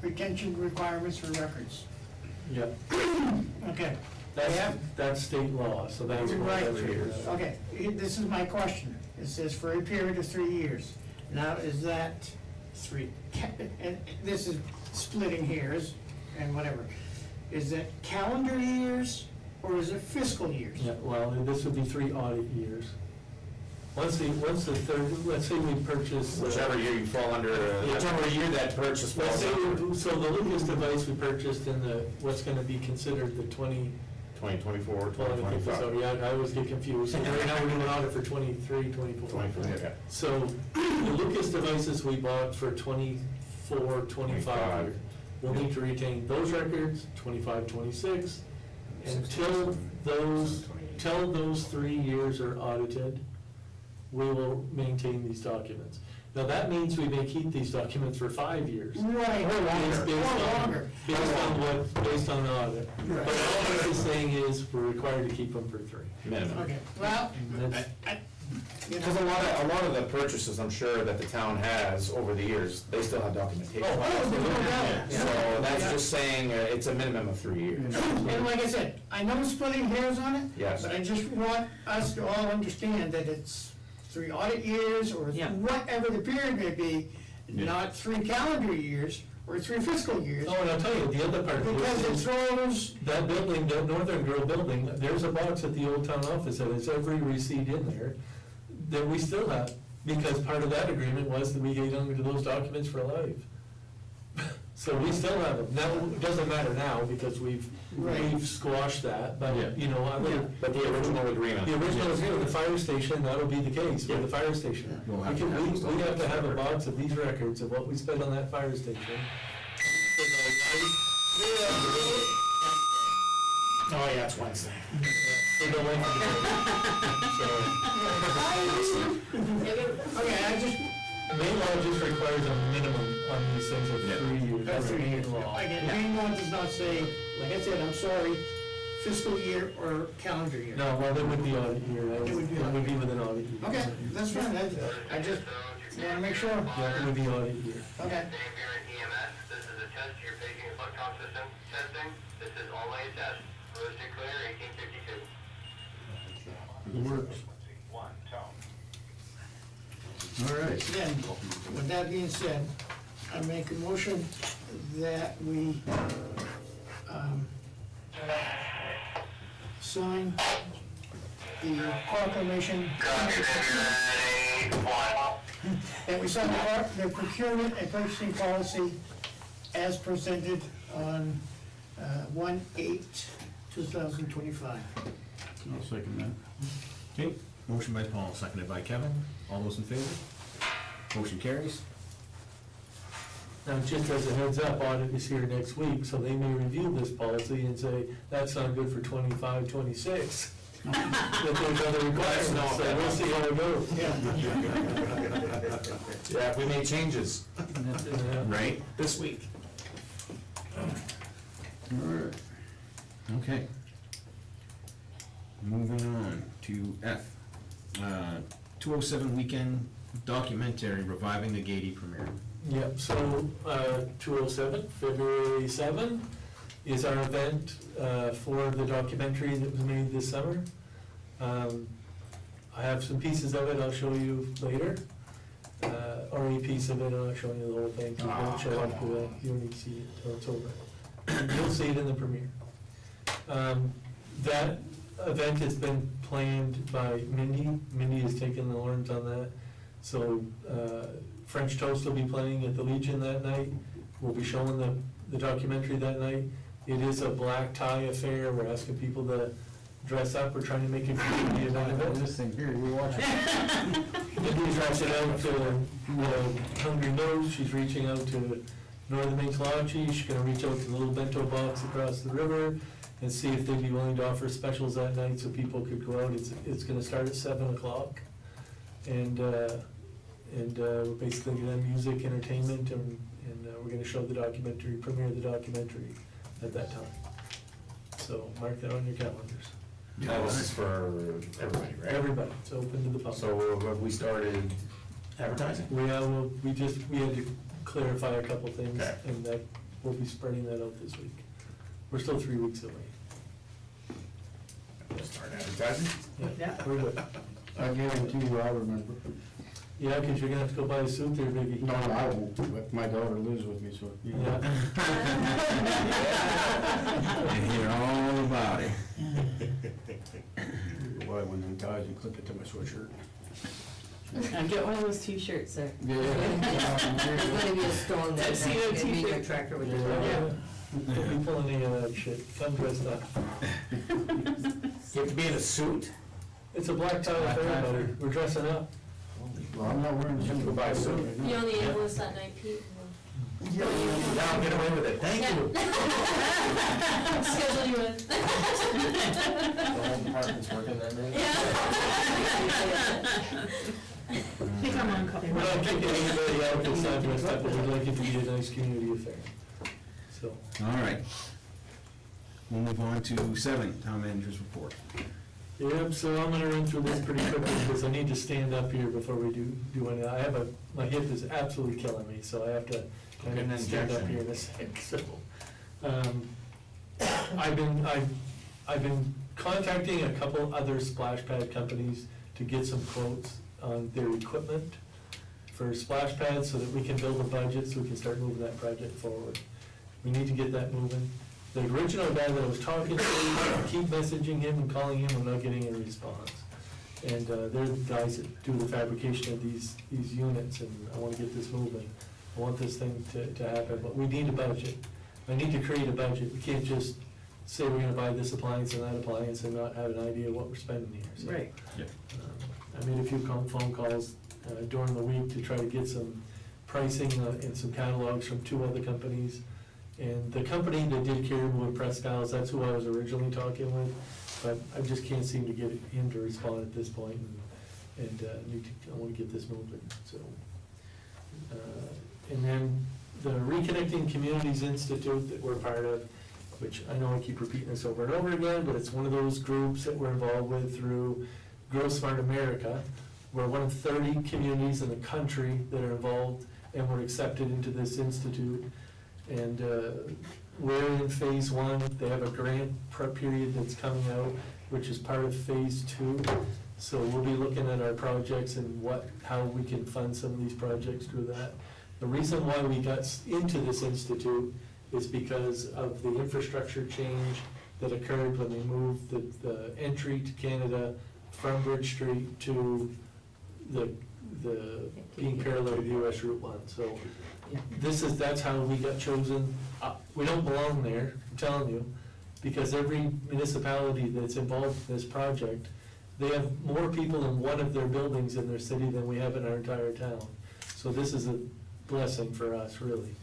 retention requirements for records. Yeah, Okay. that's state law, so that's what Right. that's figured out. Okay, this is my question. It says for a period of 3 years. Now, is that and this is splitting hairs and whatever. Is it calendar years or is it fiscal years? Yeah, well, this would be 3 audit years. Once the third, let's say we purchase. Whichever year you fall under, whichever year that purchase Let's falls say, under, so the Lucas device we purchased in what's gonna be considered the 2024, well, 2025. so, yeah, I always get confused. So right now we're doing audit for 23, 24. 24, okay. So the Lucas devices we bought for 24, 25, we'll need to retain those records, 25, 26, until those 3 years are audited, we will maintain these documents. Now, that means we may keep these documents for 5 years. Right, or longer, or longer. Based on audit. Right. But all this is saying is, we're required to keep them for 3. Minimum. Okay, well, That's- you Because know. a lot of the purchases, I'm sure, that the town has over the years, they still have documentation. Oh, there's no doubt. So that's just saying, it's a minimum of 3 years. And like I said, I know I'm splitting hairs on it. Yes. But I just want us to all understand that it's 3 audit years or Yeah. whatever the period may be, Yeah. not 3 calendar years or 3 fiscal years. Oh, and I'll tell you, the other part of Because it this is, throws, that building, the Northern Girl building, there's a box at the old town office that has every receipt in there that we still have, because part of that agreement was that we gave them to those documents for life. So we still have them. Now, it doesn't matter now, because we've squashed that, Yeah. but, you know, I mean, But the original agreement. the original agreement, the fire station, that'll be the case with the fire station. We'll We have to have those we have to have a documents box of these records of what we spent on that fire station. Oh, yeah, it's Wednesday. For the life of okay, I just, the Maine law just requires a minimum on these things of Yeah. 3 years. that's Maine 3 years. law. Again, Maine law does not say, like I said, I'm sorry, fiscal year or calendar year. No, well, it would be audit year. It would be audit. within audit year. Okay, that's fine, I just wanna make sure. Yeah, it would be audit year. Okay, Dave here at EMS. This is a test. You're taking a foot count system testing. This is only a test. Roast and clear, 1852. It works. One, tone. All right. then, with that being said, I make a motion that we, sign the proclamation, Copy, February 1. that we sign the procurement and purchasing policy as presented on 1/8/2025. I'll second that. Okay, motion by Paul, seconded by Kevin. All those in favor? Motion carries. Now, just as a heads up, audit is here next week, so they may review this policy and say, that's not good for 25, 26. That there's other requirements, so we'll see how it goes. Yeah, we made changes Right? this week. All right. Okay. F, 207 weekend documentary reviving the Gaiety premiere. Yep, so, 207, February 7 is our event for the documentary that was made this summer. I have some pieces of it I'll show you later, or a piece of it, I'm not showing you the whole thing, so don't show up to it, you don't need to see it till it's over. You'll see it in the premiere. That event has been planned by Mindy. Mindy has taken the horns on that. So French Toast will be playing at the Legion that night. We'll be showing the documentary that night. It is a black tie affair. We're asking people to dress up. We're trying to make it community event of it. This thing here, you watch it. Mindy's reaching out to Hungry Nose. She's reaching out to Northern Maine Kalachi. She's gonna reach out to the little bento box across the river and see if they'd be willing to offer specials that night so people could go out. It's gonna start at 7 o'clock. And we're basically gonna have music, entertainment, and we're gonna show the documentary, premiere the documentary at that time. So mark that on your calendars. This is for everybody, right? Everybody, it's open to the public. So have we started advertising? We had to clarify a couple things, Okay. and that, we'll be spreading that out this week. We're still 3 weeks away. We'll start advertising? Yeah. We're good. I guarantee you I'll remember. Yeah, because you're gonna have to go buy a suit there, Biggie. No, I won't, but my daughter lives with me, so. Yeah. And hear all about it. Why, when them guys, you clip it to my sweatshirt. And get one of those t-shirts there. There's gonna be a storm that Tuxedo night, maybe t-shirt. your tractor with your. Yeah. Don't be pulling any of that shit. Come dressed up. You have to be in a suit? It's a black tie Black affair, tie buddy. affair. We're dressing up. Well, I'm not wearing a suit. Go buy a suit. You on the ambulance that night, Pete? Now I'll get away with it, thank you. Schedule you in. The whole department's working that night. Yeah. Think I'm on We're not kicking anybody out that's not dressed up, but we'd like it to be a nice community affair. So, All right. We'll move on to 7, town manager's report. yep, so I'm gonna run through this pretty quickly because I need to stand up here before we do anything. I have my hip is absolutely killing me, so I have to kind Get an of stand up injection. here in a sec, so. I've been contacting a couple other splash pad companies to get some quotes on their equipment for splash pads so that we can build a budget so we can start moving that project forward. We need to get that moving. The original guy that I was talking to, I keep messaging him and calling him, I'm not getting any response. And they're the guys that do the fabrication of these units, and I wanna get this moving. I want this thing to happen, but we need a budget. I need to create a budget. We can't just say we're gonna buy this appliance and that appliance and not have an idea what we're spending here, so. Right. I made a few phone calls during the week to try to get some pricing and some catalogs from 2 other companies. And the company that did Caribou and Prescals, that's who I was originally talking with, but I just can't seem to get him to respond at this point, and I wanna get this moving, so. And then the Reconnecting Communities Institute that we're part of, which I know I keep repeating this over and over again, but it's one of those groups that we're involved with through Grow Smart America. We're one of 30 communities in the country that are involved, and we're accepted into this institute. And we're in phase 1. They have a grant prep period that's coming out, which is part of phase 2. So we'll be looking at our projects and how we can fund some of these projects through that. The reason why we got into this institute is because of the infrastructure change that occurred when they moved the entry to Canada from Bridge Street to the being parallel to US Route 1. So that's how we got chosen. We don't belong there, I'm telling you, because every municipality that's involved in this project, they have more people in one of their buildings in their city than we have in our entire town. So this is a blessing for us, really.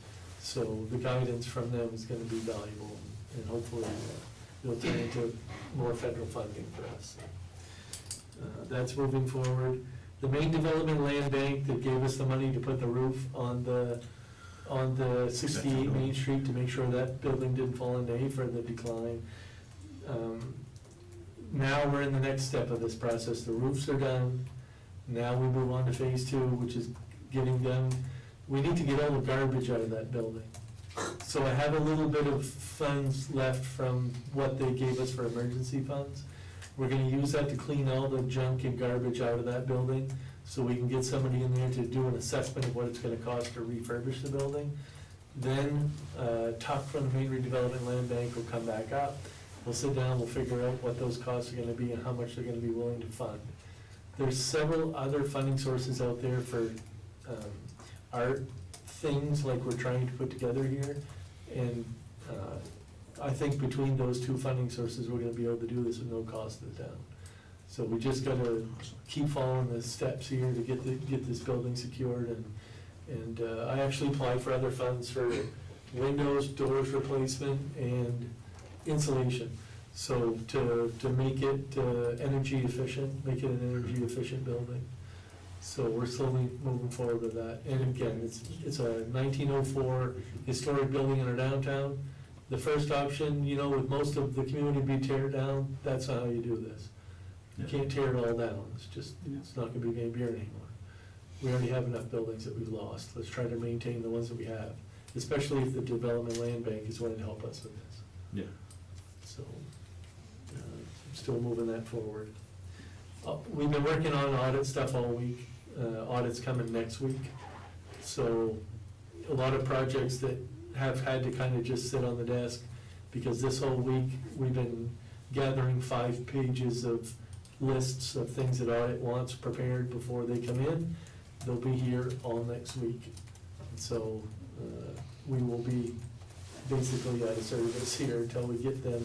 So the guidance from them is gonna be valuable, and hopefully it'll turn into more federal funding for us. That's moving forward. The Maine Development Land Bank that gave us the money to put the roof on the 68 Main Street to make sure that building didn't fall into any further decline. now we're in the next step of this process. The roofs are done. Now we move on to phase two, which is getting done. We need to get all the garbage out of that building. So I have a little bit of funds left from what they gave us for emergency funds. We're gonna use that to clean all the junk and garbage out of that building, so we can get somebody in there to do an assessment of what it's gonna cost to refurbish the building. Then, talk from the Maine Redevelopment Land Bank will come back up. We'll sit down, we'll figure out what those costs are gonna be and how much they're gonna be willing to fund. There's several other funding sources out there for, art things like we're trying to put together here. And, I think between those two funding sources, we're gonna be able to do this with no cost to the town. So we just gotta keep following the steps here to get this building secured, and I actually applied for other funds for windows, doors replacement, and insulation. So to make it energy efficient, make it an energy efficient building. So we're slowly moving forward with that. And again, it's a 1904 historic building in our downtown. The first option, you know, with most of the community be tear it down, that's not how you do this. You can't tear it all down, it's not gonna be Van Buren anymore. We already have enough buildings that we've lost, let's try to maintain the ones that we have, especially if the Development Land Bank is willing to help us with this. Yeah. So, I'm still moving that forward. We've been working on audit stuff all week, audit's coming next week. So, a lot of projects that have had to kind of just sit on the desk, because this whole week, we've been gathering 5 pages of lists of things that audit wants prepared before they come in. They'll be here all next week. And so, we will be basically out of service here until we get them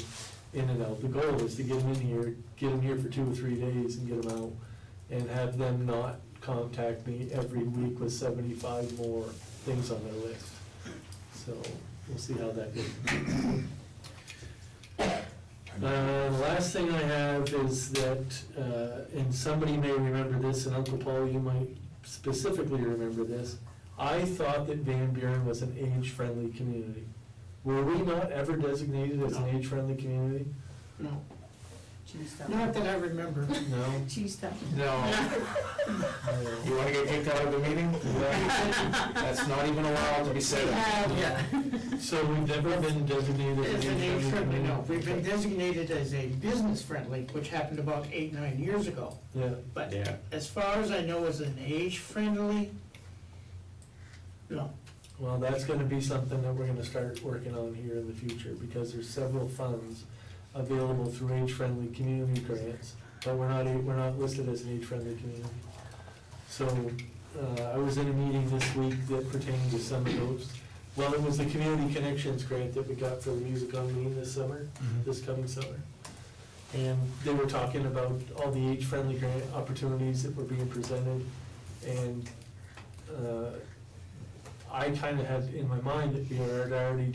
in and out. The goal is to get them in here for 2 or 3 days and get them out, and have them not contact me every week with 75 more things on their list. So, we'll see how that goes. The last thing I have is that, and somebody may remember this, and Uncle Paul, you might specifically remember this, I thought that Van Buren was an age-friendly community. Were we not ever designated as an age-friendly community? No, Cheese stuff. not that I remember. No? Cheese stuff. No. You wanna get kicked out of the meeting? That's not even allowed to be said. Yeah. So we've never been designated as As an an age-friendly age-friendly, community? no, we've been designated as a business-friendly, which happened about 8-9 years ago. Yeah. But Yeah. as far as I know, as an age-friendly, no. Well, that's gonna be something that we're gonna start working on here in the future, because there's several funds available through age-friendly community grants, but we're not listed as an age-friendly community. So, I was in a meeting this week that pertained to some of those. Well, it was the Community Connections grant that we got for the Music on Main this summer, this coming summer. And they were talking about all the age-friendly grant opportunities that were being presented, and, I kinda had in my mind that we had already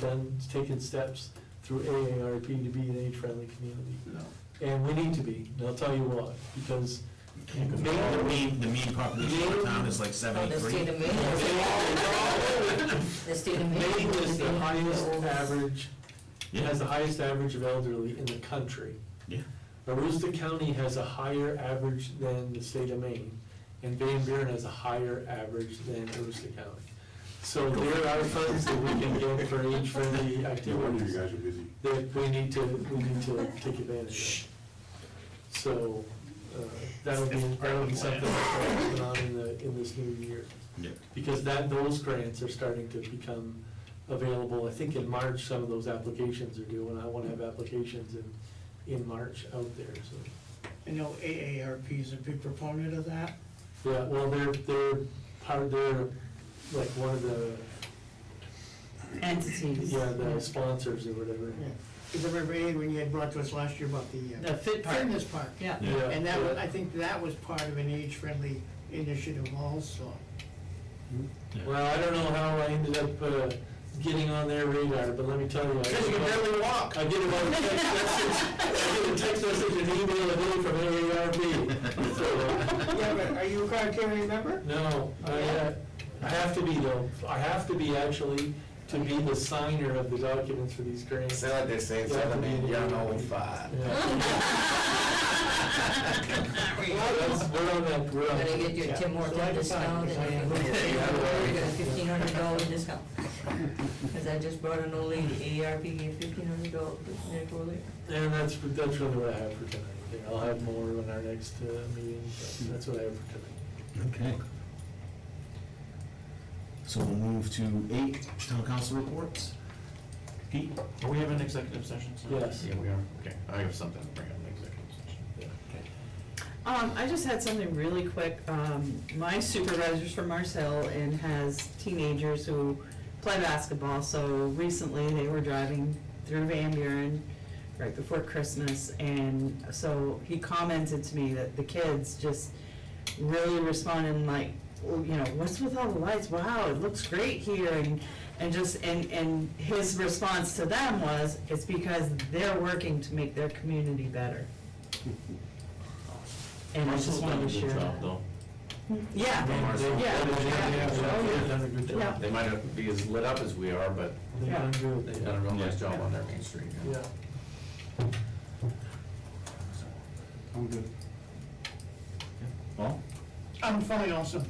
taken steps through AARP to be an age-friendly community. No. And we need to be, and I'll tell you why, because The mean population of the town is like Oh, the 73. state of Maine. The state of Maine. Maine is the highest oldest. average, has the highest average of elderly in the country. Yeah. Aroostook County has a higher average than the state of Maine, and Van Buren has a higher average than Aroostook County. So there are funds that we can get for age-friendly activities guys are busy. that we need to take advantage of. So, that'll be something that's working on in this new year. Yeah. Because those grants are starting to become available. I think in March, some of those applications are due, and I wanna have applications in March out there, so. I know AARP is a big proponent of that. Yeah, well, they're like one of the, Entities. the sponsors or whatever. Because I remember, Ed, when you had brought to us last year about the The fit part. fitness park. Yeah. Yeah. And that was, I think that was part of an age-friendly initiative also. Well, I don't know how I ended up, getting on their radar, but let me tell you. Because you can barely walk. I get a text message and email a day from AARP. So, Yeah, but are you a card carrying member? no, I have to be though. I have to be actually to be the signer of the documents for these grants. Say like they say, You have to be man, the- you're an old fart. We're on that, we're on. Gonna get your Yeah. Tim So I Horton can discount, sign, and because I am- you got a $1,500 discount. Cause I just brought an old lady, AARP gave $1,500 earlier. And that's really what I have for tonight. I'll have more in our next meeting, but that's what I have for tonight. Okay. So we'll move to 8, town council reports. Pete? Are we having an executive session? Yes. Yeah, we are, okay. I have something to bring up in executive session. I just had something really quick. My supervisor's from Marcel and has teenagers who play basketball, so recently they were driving through Van Buren right before Christmas, and so he commented to me that the kids just really responded like, well, you know, what's with all the lights? Wow, it looks great here, and his response to them was, it's because they're working to make their community better. And I just wanted to share that. Yeah, Marcel. yeah. They've done a good Yeah. job. They might not be as lit up as we are, but They've done good. they've done a real nice job on their main street. Yeah. I'm good. Paul? I'm fine also,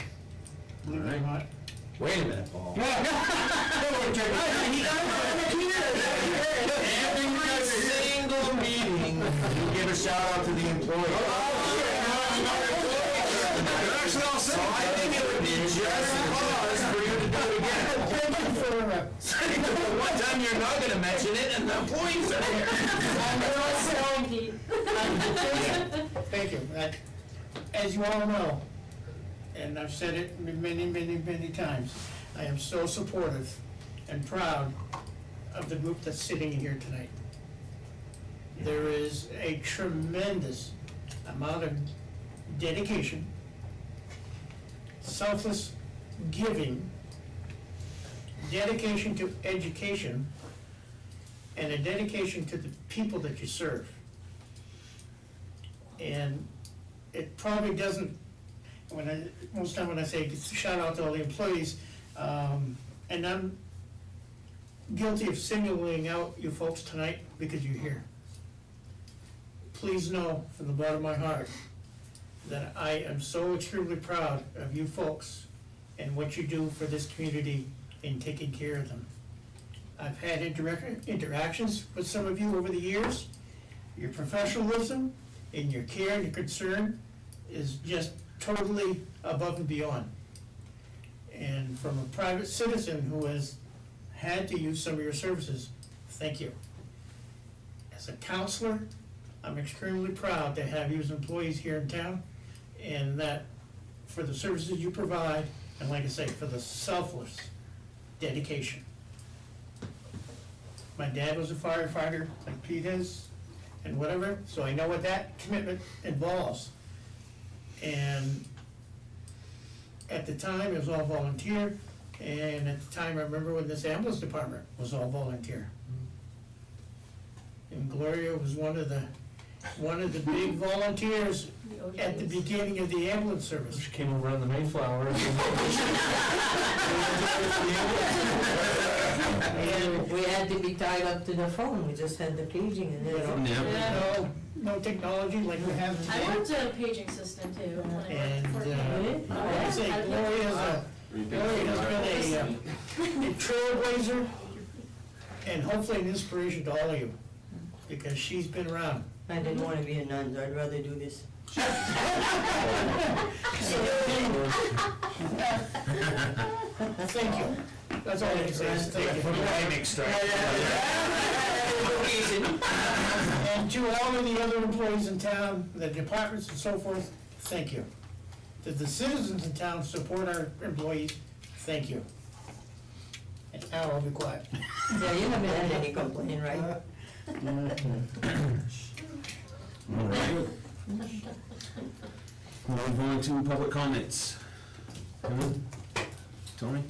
believe it or not. Wait a minute, Paul. Every single meeting, you give a shout out to the employees. So I think it would be just cause for you to do it again. Thank you for, One time you're not gonna mention it and the employees are here. thank you. As you all know, and I've said it many, many, many times, I am so supportive and proud of the group that's sitting here tonight. There is a tremendous amount of dedication, selfless giving, dedication to education, and a dedication to the people that you serve. And it probably doesn't, most time when I say shout out to all the employees, and I'm guilty of singling out you folks tonight because you're here. Please know from the bottom of my heart that I am so extremely proud of you folks and what you do for this community in taking care of them. I've had interactions with some of you over the years. Your professionalism and your care and your concern is just totally above and beyond. And from a private citizen who has had to use some of your services, thank you. As a counselor, I'm extremely proud to have you as employees here in town, and that for the services you provide, and like I say, for the selfless dedication. My dad was a firefighter, like Pete is, and whatever, so I know what that commitment involves. And at the time, it was all volunteer, and at the time, I remember when this ambulance department was all volunteer. And Gloria was one of the big volunteers at the beginning of the ambulance service. She came over on the Mayflower. And we had to be tied up to the phone, we just had the paging and then. Yeah. No technology like we have I today. worked a paging system too. when I And, worked for- I would say Gloria has been a trailblazer and hopefully an inspiration to all of you, because she's been around. I didn't wanna be a nun, I'd rather do this. Thank you. That's all I can say is thank you. And to all of the other employees in town, the departments and so forth, thank you. To the citizens in town support our employees, thank you. And now I'll be quiet. Yeah, you haven't had any complaint, right? All right. We'll move on to public comments. Kevin? Tony?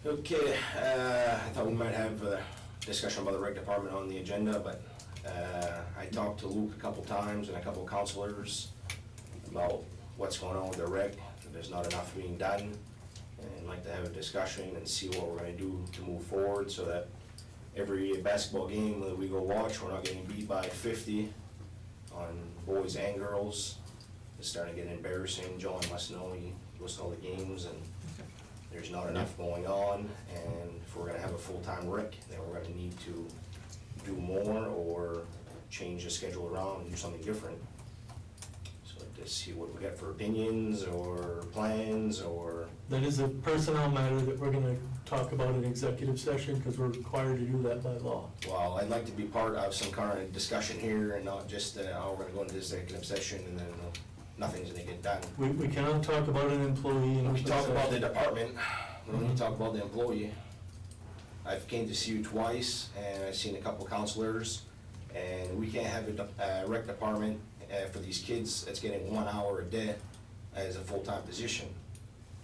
Okay, I thought we might have a discussion about the rec department on the agenda, but I talked to Luke a couple times and a couple counselors about what's going on with the rec. There's not enough being done, and like to have a discussion and see what we're gonna do to move forward, so that every basketball game that we go watch, we're not getting beat by 50 on boys and girls. It's starting to get embarrassing. John must know, he goes to all the games, and there's not enough going on, and if we're gonna have a full-time rec, then we're gonna need to do more or change the schedule around and do something different. So to see what we got for opinions or plans, or, That is a personnel matter that we're gonna talk about in executive session, because we're required to do that by law. well, I'd like to be part of some kind of discussion here and not just, oh, we're gonna go into this executive session and then nothing's gonna get done. We cannot talk about an employee in We open talk about the session. department, we don't need to talk about the employee. I've came to see you twice, and I've seen a couple counselors, and we can't have a rec department for these kids that's getting 1 hour a day as a full-time position.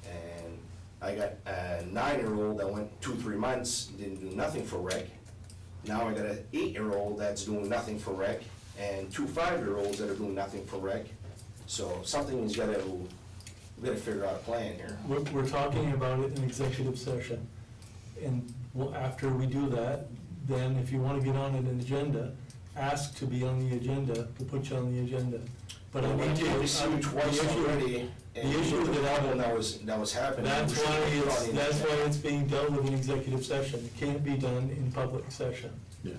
And I got a 9-year-old that went 2-3 months, didn't do nothing for rec. Now I got an 8-year-old that's doing nothing for rec, and 2 5-year-olds that are doing nothing for rec. So something's gotta, we gotta figure out a plan here. We're talking about it in executive session. And after we do that, then if you wanna get on an agenda, ask to be on the agenda, to put you on the agenda. But I We want you came to. to see you twice already, and the issue the that problem that was happening. That's we should why put it it's, on the that's why agenda. it's being dealt with in executive session. It can't be done in public session. Yeah.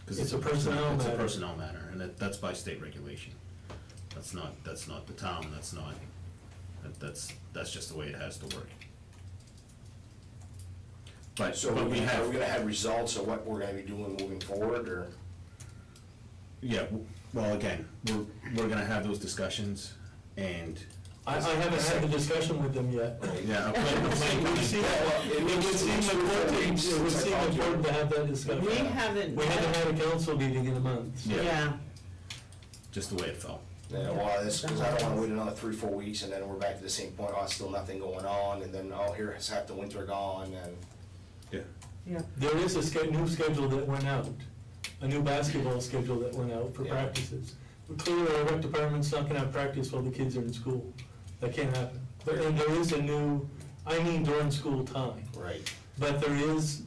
'Cause It's a personnel It's a matter. personnel matter, and that's by state regulation. That's not the town, that's just the way it has to work. But, So but are we we have, gonna have results of what we're gonna be doing moving forward, or? yeah, well, again, we're gonna have those discussions, and, I haven't had the discussion with them yet. yeah, a It would seem important to have that discussion. We haven't. We haven't had a council meeting in a month. so- Yeah. just the way it fell. Yeah, well, this, because I don't wanna wait another 3-4 weeks, and then we're back to the same point, oh, still nothing going on, and then, oh, here's half the winter gone, and, Yeah. Yeah. There is a new schedule that went out, a new basketball schedule that went out for Yeah. practices. Clearly, our rec department's not gonna have practice while the kids are in school. That can't happen. And there is a new, during school time. right. But there has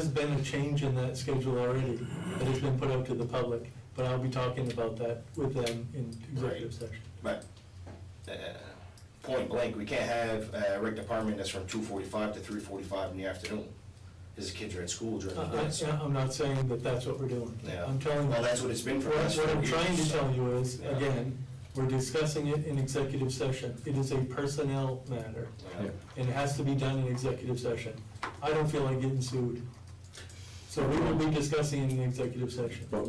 been a change in that schedule already that has been put out to the public. But I'll be talking about that with them in executive session. But, point blank, we can't have a rec department that's from 2:45 to 3:45 in the afternoon, because the kids are at school during the day. I'm not saying that that's what we're doing. Yeah. I'm telling you. Well, that's what it's been for the last What I'm 4 trying to years. tell you is, Yeah. again, we're discussing it in executive session. It is a personnel matter, Yeah. and it has to be done in executive session. I don't feel like getting sued. So we will be discussing it in executive session. But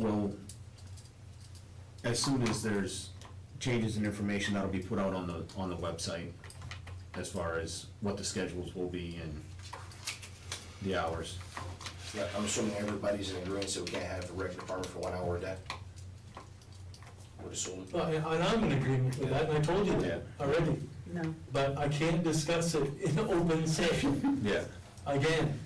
as soon as there's changes in information, that'll be put out on the website, as far as what the schedules will be and the hours. Yeah, I'm assuming everybody's in agreement, so we can't have a rec department for 1 hour a day. Would assume. And I'm in agreement with that, and I told you that already. No. But I can't discuss it in open session Yeah. again.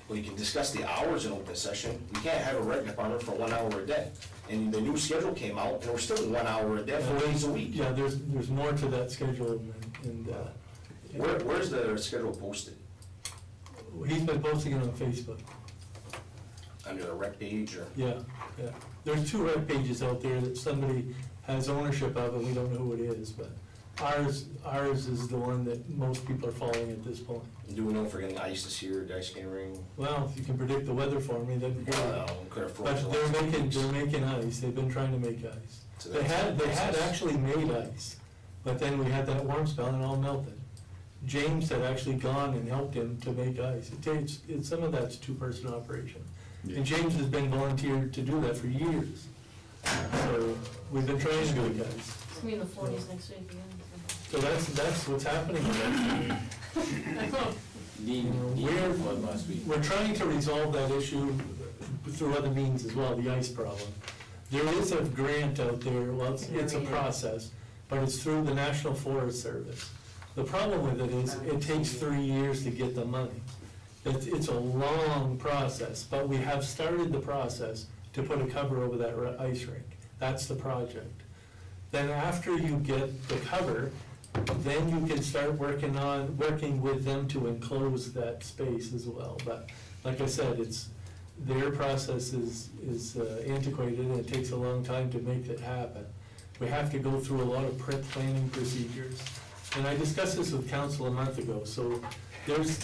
Well, you can discuss the hours in open session. We can't have a rec department for 1 hour a day. And the new schedule came out, and we're still 1 hour a day, 4 days a week. Yeah, there's more to that schedule, and Where's the schedule posted? he's been posting it on Facebook. Under the rec page, or? Yeah. There's 2 rec pages out there that somebody has ownership of, and we don't know who it is, but ours is the one that most people are following at this point. Do we know if we're getting ice this year, the ice skating ring? Well, if you can predict the weather for me, that'd be great. Could have But frozen. they're making ice, they've been trying to make ice. So They that's- had actually made ice, but then we had that warm spell and it all melted. James had actually gone and helped him to make ice. Some of that's 2-person operation. Yeah. And James has been volunteered to do that for years. So we've been trying to make ice. It's gonna be in the 40s next week again. So that's what's happening. We're trying to resolve that issue through other means as well, the ice problem. There is a grant out there, well, it's a process, but it's through the National Forest Service. The problem with it is, it takes 3 years to get the money. It's a long process, but we have started the process to put a cover over that ice rink. That's the project. Then after you get the cover, then you can start working with them to enclose that space as well. But like I said, their process is antiquated, and it takes a long time to make it happen. We have to go through a lot of planning procedures. And I discussed this with council a month ago, so there's,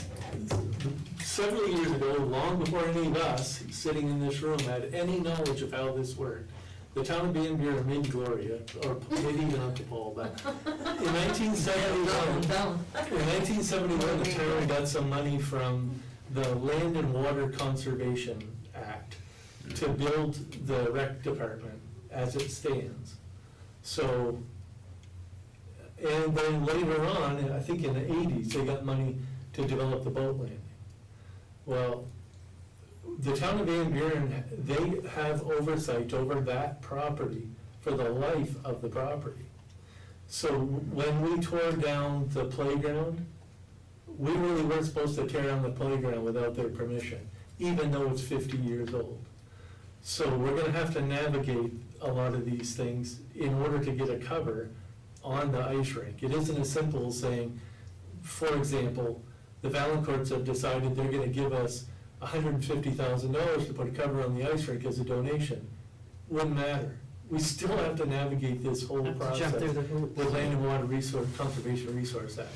several years ago, long before any of us sitting in this room had any knowledge of how this worked, the town of Van Buren, maybe Gloria, or maybe even Uncle Paul, but in 1971, the town got some money from the Land and Water Conservation Act to build the rec department as it stands. So, and then later on, I think in the 80s, they got money to develop the boat landing. Well, the town of Van Buren, they have oversight over that property for the life of the property. So when we tore down the playground, we really weren't supposed to tear down the playground without their permission, even though it's 50 years old. So we're gonna have to navigate a lot of these things in order to get a cover on the ice rink. It isn't as simple as saying, for example, the Valancourts have decided they're gonna give us $150,000 to put a cover on the ice rink as a donation. Wouldn't matter. We still have to navigate this whole Have to process jump through the hoops. with Land and Water Conservation Resource Act.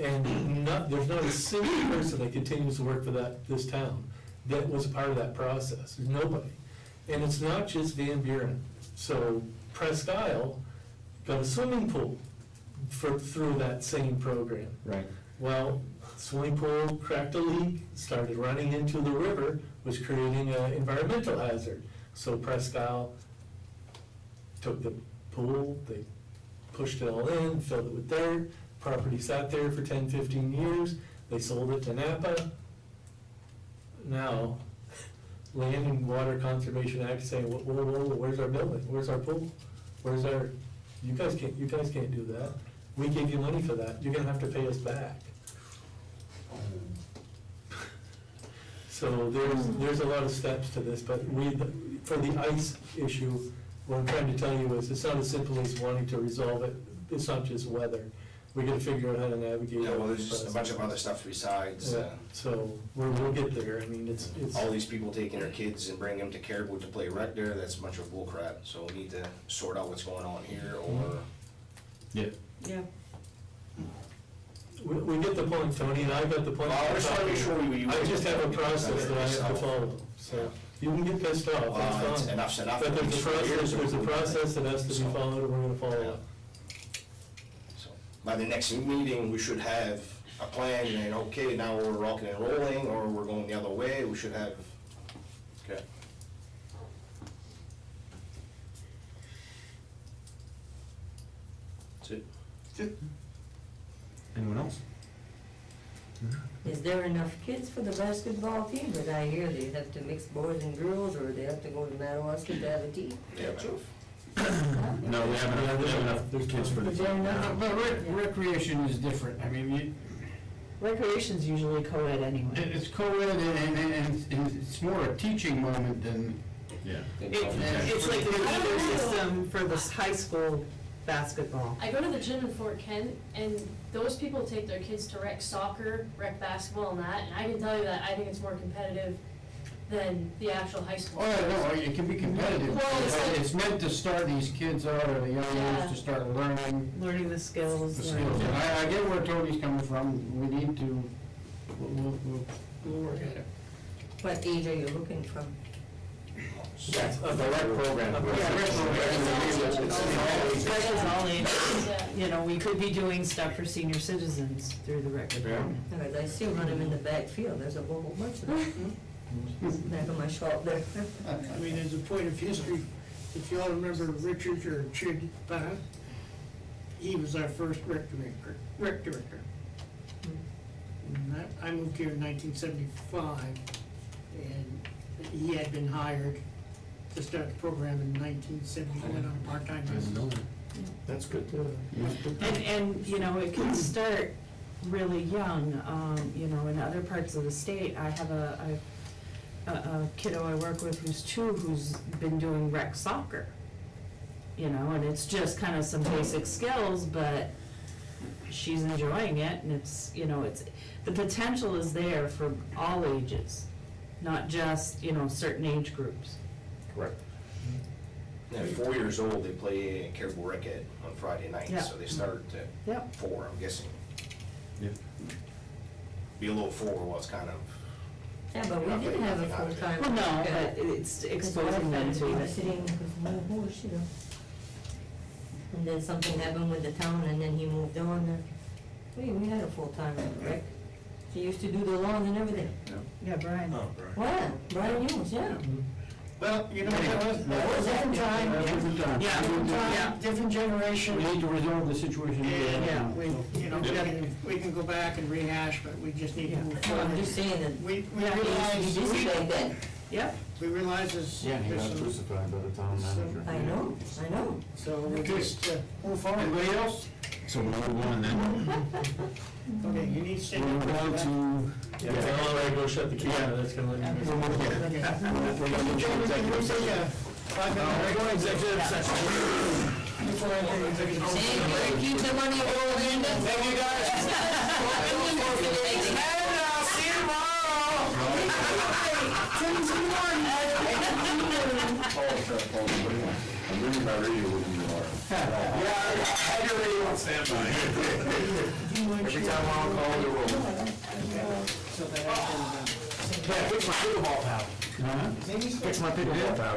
And there's not a single person that continues to work for this town that was a part of that process. There's nobody. And it's not just Van Buren. So Presque Isle got a swimming pool through that same program. Right. Well, swimming pool cracked a leak, started running into the river, was creating an environmental hazard. So Presque Isle took the pool, they pushed it all in, filled it with dirt, property sat there for 10, 15 years, they sold it to Napa. Now, Land and Water Conservation Act saying, whoa, whoa, whoa, where's our building, where's our pool, where's our, you guys can't do that. We gave you money for that, you're gonna have to pay us back. So there's a lot of steps to this, but for the ice issue, what I'm trying to tell you is, it's not as simple as wanting to resolve it, it's not just weather. We gotta figure out how to navigate. Yeah, well, all there's these just a bunch of other stuff besides, Yeah, so we'll get there, I mean, it's. all these people taking their kids and bringing them to Caribou to play rec there, that's a bunch of bull crap. So we need to sort out what's going on here, or Yeah. Yeah. We get the point, Tony, and I got the point. Well, I just wanna make sure I just have a process that I have to follow, so you can get pissed off, that's fine. enough's enough. But there's a process that has to be followed, and we're gonna follow it. So, by the next meeting, we should have a plan, and okay, now we're rocking and rolling, or we're going the other way, we should have, okay. That's it. Anyone else? Is there enough kids for the basketball team? But I hear they have to mix boys and girls, or they have to go to Madawaska to have a team. Yeah, Joe. No, we have enough kids for the Is there team. enough? But recreation is different. I mean, Recreation's usually co-ed anyway. it's co-ed and it's more a teaching moment than. Yeah. It's like the feeder system for this high school basketball. I go to the gym in Fort Kent, and those people take their kids to rec soccer, rec basketball and that, and I can tell you that I think it's more competitive than the actual high school. Oh, yeah, no, it can be competitive. Well, it's like- It's meant to start these kids out at a young Yeah. age to start learning Learning the skills. the learning- skills. And I get where Tony's coming from. We need to, We'll work at it. What age are you looking from? That's The rec program. Rec is all ages. Yeah. You know, we could be doing stuff for senior citizens through the rec department. Because I still run them in the backfield, there's a whole bunch of them. Back of my shop there. I mean, as a point of history, if you all remember Richard or Chid Path, he was our first rec director. And I moved here in 1975, and he had been hired to start the program in 1971 on a part-time basis. That's good too. And, you know, it can start really young, you know, in other parts of the state. I have a kiddo I work with who's 2, who's been doing rec soccer. You know, and it's just kind of some basic skills, but she's enjoying it, and it's, you know, it's, the potential is there for all ages, not just, you know, certain age groups. Correct. At 4 years old, they play Caribou Rec-Ed on Friday night, Yeah. so they start at Yep. 4, I'm guessing. Yep. Below 4 was kind of, Yeah, but we didn't have a full-time. Well, no, but it's exposing them to it. Sitting with no horse, you know. And then something happened with the town, and then he moved on. We had a full-time rec. He used to do the lawns and everything. Yeah, Brian. Wow, Brian Hughes, yeah. Well, you know, that was a different time, Different time. Yeah. different Yeah. time, different generation. We need to resolve the situation. Yeah. We, you know, we can go back and rehash, but we just need to move No, I'm forward. just saying that We Yeah, he realize, used to be busy back then. Yep. we realize this, Yeah, he got this- crucified by the town manager. I know. so we'll just move forward. Anybody else? So we'll move on then. Okay, you need to stay. We'll move on to, Yeah, tell Larry to go shut the camera, that's gonna let me. we'll move on. Mr. Chairman, can we take a 5-minute break? Go to executive session. Before I go to executive session. Thank you, keep the money rolling. Thank you, guys. And I'll see you tomorrow. I'm reading my radio with you tomorrow. Yeah, I had your radio on standby. Every time I'm on call, you're rolling. So that I can, Yeah, fix my pickleball paddle. Fix my pickleball paddle.